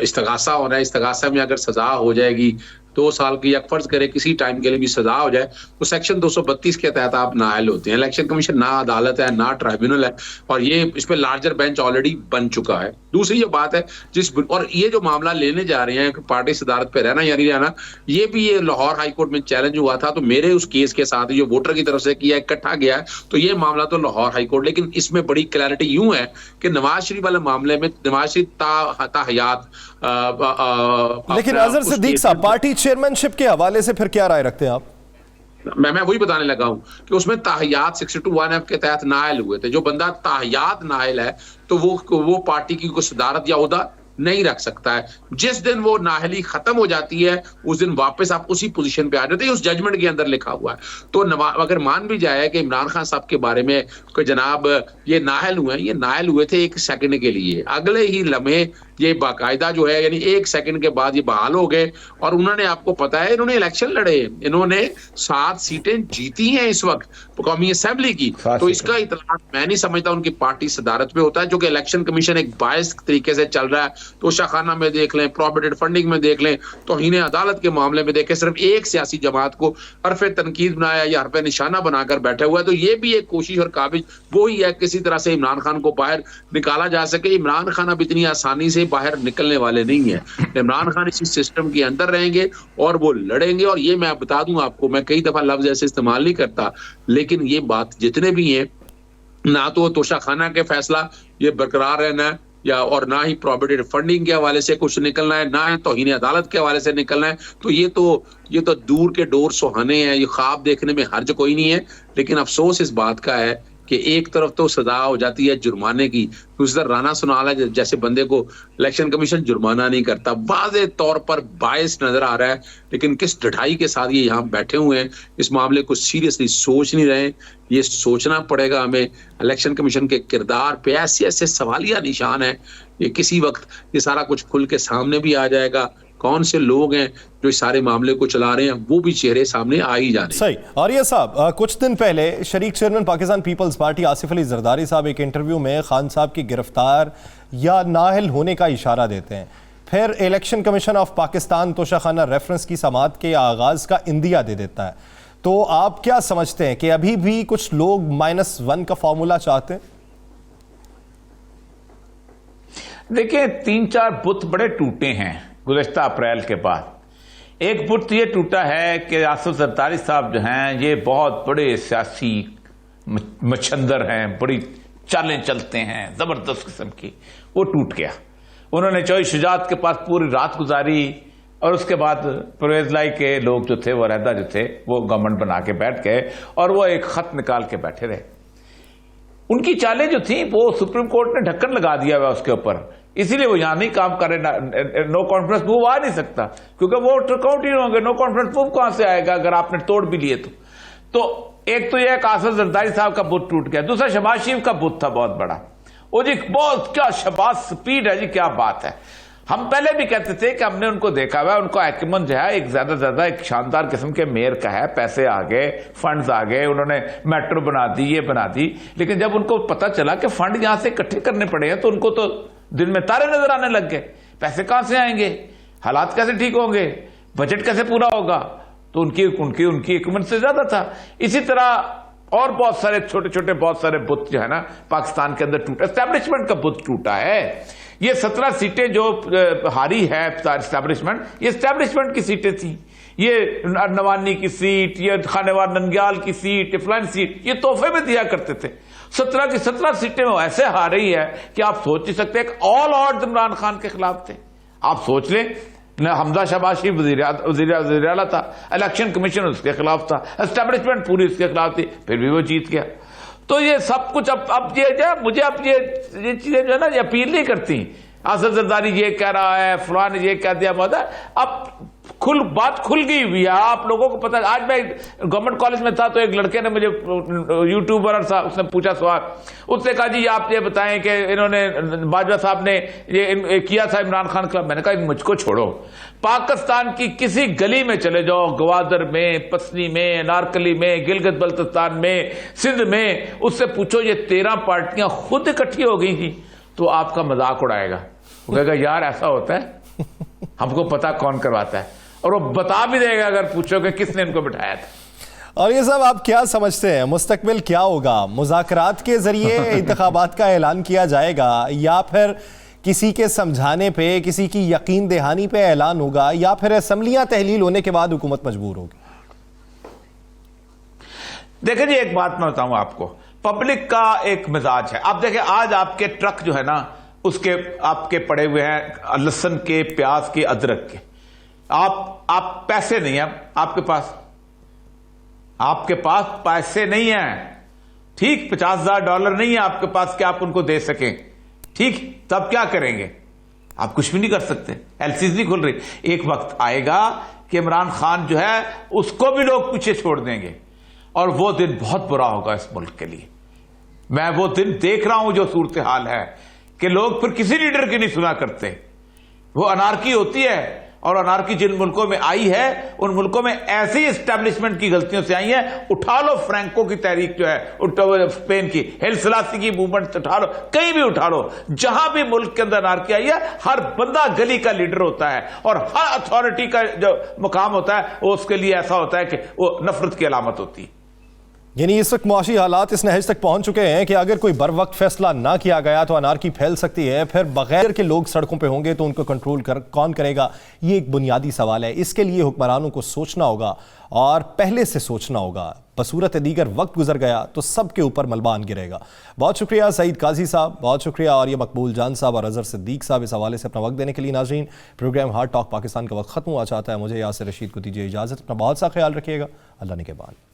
इस्तगासा होना है। इस्तगासा में अगर सजा हो जाएगी 2 साल की, या फर्ज करे किसी टाइम के लिए भी सजा हो जाए तो सेक्शन 232 के तहत आप नाअहल होते हैं। इलेक्शन कमीशन ना अदालत है ना ट्राइब्यूनल है, और ये इस पे लार्जर बेंच ऑलरेडी बन चुका है। दूसरी ये बात है और ये जो मामला लेने जा रहे हैं कि पार्टी सदारत पे रहना या नहीं रहना, ये भी ये लाहौर हाई कोर्ट में चैलेंज हुआ था। तो मेरे उस केस के साथ जो वोटर की तरफ से किया इकट्ठा गया है, तो ये मामला तो लाहौर हाई कोर्ट, लेकिन इसमें बड़ी क्लैरिटी यूं है कि नवाज शरीफ वाले मामले में नवाज शरीफ ताहयात लेकिन अजहर सिद्दीक साहब, पार्टी चेयरमैनशिप के हवाले से फिर क्या राय रखते हैं आप? मैं वही बताने लगा हूं कि उसमें ताहियात 62(1)(f) के तहत नाअहल हुए थे। जो बंदा ताहियात नाअहल है तो वो पार्टी की कोई सदारत या ओहदा नहीं रख सकता है। जिस दिन वो नाअहली खत्म हो जाती है उस दिन वापस आप उसी पोजीशन पे आ जाते हैं। उस जजमेंट के अंदर लिखा हुआ है। तो अगर मान भी जाए कि इमरान खान साहब के बारे में कि जनाब ये नाअहल हुए थे 1 सेकंड के लिए, अगले ही लम्हे ये बाकायदा जो है यानी 1 सेकंड के बाद ये बहाल हो गए। और उन्होंने, आपको पता है, इन्होंने इलेक्शन लड़े, इन्होंने 7 सीटें जीती हैं इस वक्त कौमी असेंबली की। तो इसका इतलाक मैं नहीं समझता उनकी पार्टी सदारत पे होता है, जो कि इलेक्शन कमीशन एक बायस तरीके से चल रहा है। तोशा खाना में देख लें, प्रोहिबिटेड फंडिंग में देख लें, तौहीन अदालत के मामले में देखें, सिर्फ एक सियासी जमात को हरफे तनकीद बनाया या हरफे निशाना बनाकर बैठे हुआ है। तो ये भी एक कोशिश और काबिज वही है किसी तरह से इमरान खान को बाहर निकाला जा सके। इमरान खान अब इतनी आसानी से बाहर निकलने वाले नहीं है। इमरान खान इसी सिस्टम के अंदर रहेंगे और वो लड़ेंगे। और ये मैं बता दूं आपको, मैं कई दफा लफ्ज ऐसे इस्तेमाल नहीं करता, लेकिन ये बात जितने भी हैं, ना तो तोशा खाना के फैसला ये बरकरार रहना है या और ना ही प्रोहिबिटेड फंडिंग के हवाले से कुछ निकलना है, ना ही तौहीन अदालत के हवाले से निकलना है। तो ये तो दूर के डोर सुहाने हैं। ये ख्वाब देखने में हर्ज कोई नहीं है। लेकिन अफसोस इस बात का है कि एक तरफ तो सजा हो जाती है जुर्माने की, दूसरी तरफ राना सुनाला जैसे बंदे को इलेक्शन कमीशन जुर्माना नहीं करता। वाज़े तौर पर बायस नजर आ रहा है। लेकिन किस ढिठाई के साथ ये यहाँ बैठे हुए हैं, इस मामले को सीरियसली सोच नहीं रहे। ये सोचना पड़ेगा हमें। इलेक्शन कमीशन के किरदार पे ऐसे ऐसे सवालिया निशान है। ये किसी वक्त ये सारा कुछ खुल के सामने भी आ जाएगा। कौन से लोग हैं जो इस सारे मामले को चला रहे हैं, वो भी चेहरे सामने आ ही जाने। सही। और ये साहब, कुछ दिन पहले शरीक chairman Pakistan peoples party Asif Ali Zardari साहब एक इंटरव्यू में खान साहब की गिरफ्तार या नाअहल होने का इशारा देते हैं। फिर इलेक्शन कमीशन ऑफ पाकिस्तान तोशा खाना रेफरेंस की समाअत के आगाज का इंदिया दे देता है। तो आप क्या समझते हैं कि अभी भी कुछ लोग -1 का फॉर्मूला चाहते हैं? देखिए, 3-4 बुत बड़े टूटे हैं गुज़श्ता अप्रैल के बाद। एक बुत ये टूटा है कि आसिफ जरदारी साहब जो हैं ये बहुत बड़े सियासी मच्छंदर हैं, बड़ी चालें चलते हैं जबरदस्त किस्म की, वो टूट गया। उन्होंने चौधरी शुजात के पास पूरी रात गुजारी और उसके बाद परवेज लाई के लोग जो थे, वो रहदा जो थे, वो गवर्नमेंट बना के बैठ गए और वो एक खत निकाल के बैठे रहे। उनकी चालें जो थी वो सुप्रीम कोर्ट ने ढक्कन लगा दिया हुआ उसके ऊपर, इसीलिए वो यहां नहीं काम कर रहे। नो कॉन्फ्रेंस मूव आ नहीं सकता क्योंकि वो काउंट ही होंगे। नो कॉन्फ्रेंस मूव कहां से आएगा अगर आपने तोड़ भी लिए तो एक तो यह आसिफ जरदारी साहब का बुत टूट गया। दूसरा शहबाज शरीफ का बुत था बहुत बड़ा। वो जी बहुत क्या शहबाज स्पीड है जी, क्या बात है। हम पहले भी कहते थे कि हमने उनको देखा हुआ, उनको एक्मन जो है एक ज्यादा एक शानदार किस्म के मेयर का है। पैसे आ गए, फंड्स आ गए, उन्होंने मेट्रो बना दी, ये बना दी। लेकिन जब उनको पता चला कि फंड यहां से इकट्ठे करने पड़े हैं तो उनको तो दिन में तारे नजर आने लग गए। पैसे कहां से आएंगे, हालात कैसे ठीक होंगे, बजट कैसे पूरा होगा। तो उनकी एक्मन से ज्यादा था। इसी तरह और बहुत सारे छोटे छोटे बहुत सारे बुत जो है ना पाकिस्तान के अंदर टूटा। एस्टैब्लिशमेंट का बुत टूटा है। ये 17 सीटें जो हारी है एस्टैब्लिशमेंट, ये एस्टैब्लिशमेंट की सीटें थी। ये नवानी की सीट, ये खानेवार नंग्याल की सीट, फलान सीट, ये तोहफे में दिया करते थे। 17 की 17 सीटें वो ऐसे हार रही है कि आप सोच नहीं सकते। एक ऑल आउट इमरान खान के खिलाफ थे। आप सोच लें न हमजा शबाशी वजीर आला था, इलेक्शन कमीशन उसके खिलाफ था, एस्टेब्लिशमेंट पूरी उसके खिलाफ थी, फिर भी वो जीत गया। तो ये सब कुछ अब ये जो मुझे अब ये चीजें जो है ना ये अपील नहीं करती। आसद जरदारी ये कह रहा है, फलां ने ये कह दिया, महोदय अब बात खुल गई हुई है, आप लोगों को पता। आज मैं गवर्नमेंट कॉलेज में था तो एक लड़के ने मुझे, यूट्यूबर था, उसने पूछा सवाल, उसने कहा जी आप ये बताएं कि इन्होंने बाजवा साहब ने ये किया था इमरान खान का। मैंने कहा मुझको छोड़ो, पाकिस्तान की किसी गली में चले जाओ, ग्वादर में, पसनी में, नारकली में, गिलगित बल्तिस्तान में, सिंध में, उससे पूछो ये 13 पार्टियां खुद इकट्ठी हो गई थी तो आपका मजाक उड़ाएगा। वो कहेगा यार ऐसा होता है, हमको पता कौन करवाता है, और वो बता भी देगा अगर पूछोगे किसने इनको बिठाया था। और ये सब आप क्या समझते हैं, मुस्तकबिल क्या होगा? मुज़ाकरात के जरिए इंतखाबात का ऐलान किया जाएगा, या फिर किसी के समझाने पे, किसी की यकीन दहानी पे ऐलान होगा, या फिर असम्बलियां तहलील होने के बाद हुकूमत मजबूर होगी? देखिए जी एक बात मैं बताऊं आपको, पब्लिक का एक मिजाज है। आप देखें आज आपके ट्रक जो है ना उसके आपके पड़े हुए हैं लहसुन के, प्याज के, अदरक के। आप पैसे नहीं है आपके पास पैसे नहीं है, ठीक, $50,000 नहीं है आपके पास कि आप उनको दे सकें, ठीक, तब क्या करेंगे? आप कुछ भी नहीं कर सकते, एलसीज नहीं खुल रही। एक वक्त आएगा कि इमरान खान जो है उसको भी लोग पीछे छोड़ देंगे, और वो दिन बहुत बुरा होगा इस मुल्क के लिए। मैं वो दिन देख रहा हूं जो सूरत हाल है कि लोग फिर किसी लीडर की नहीं सुना करते, वो अनारकी होती है। और अनारकी जिन मुल्कों में आई है उन मुल्कों में ऐसी एस्टेब्लिशमेंट की गलतियों से आई है। उठा लो फ्रैंको की तहरीक जो है स्पेन की, हेल सलासी की मूवमेंट उठा लो, कहीं भी उठा लो, जहां भी मुल्क के अंदर अनारकी आई है, हर बंदा गली का लीडर होता है और हर अथॉरिटी का जो मुकाम होता है वो उसके लिए ऐसा होता है कि वो नफरत की अलामत होती है। यानी इस वक्त मुआशी हालात इस नहज तक पहुंच चुके हैं कि अगर कोई बर वक्त फैसला ना किया गया तो अनारकी फैल सकती है। फिर बगैर के लोग सड़कों पे होंगे तो उनको कंट्रोल कौन करेगा? ये एक बुनियादी सवाल है। इसके लिए हुक्मरानों को सोचना होगा और पहले से सोचना होगा। बसूरत दीगर वक्त गुजर गया तो सबके ऊपर मलबान गिरेगा। बहुत शुक्रिया सईद काजी साहब, बहुत शुक्रिया, और ये मकबूल जान साहब और अजहर सिद्दीक साहब इस हवाले से अपना वक्त देने के लिए। नाज़रीन, प्रोग्राम हार्ड टॉक पाकिस्तान का वक्त खत्म हुआ चाहता है। मुझे यासिर रशीद को दीजिए इजाज़त। अपना बहुत सा ख्याल रखिएगा। अल्लाह ने के बाद।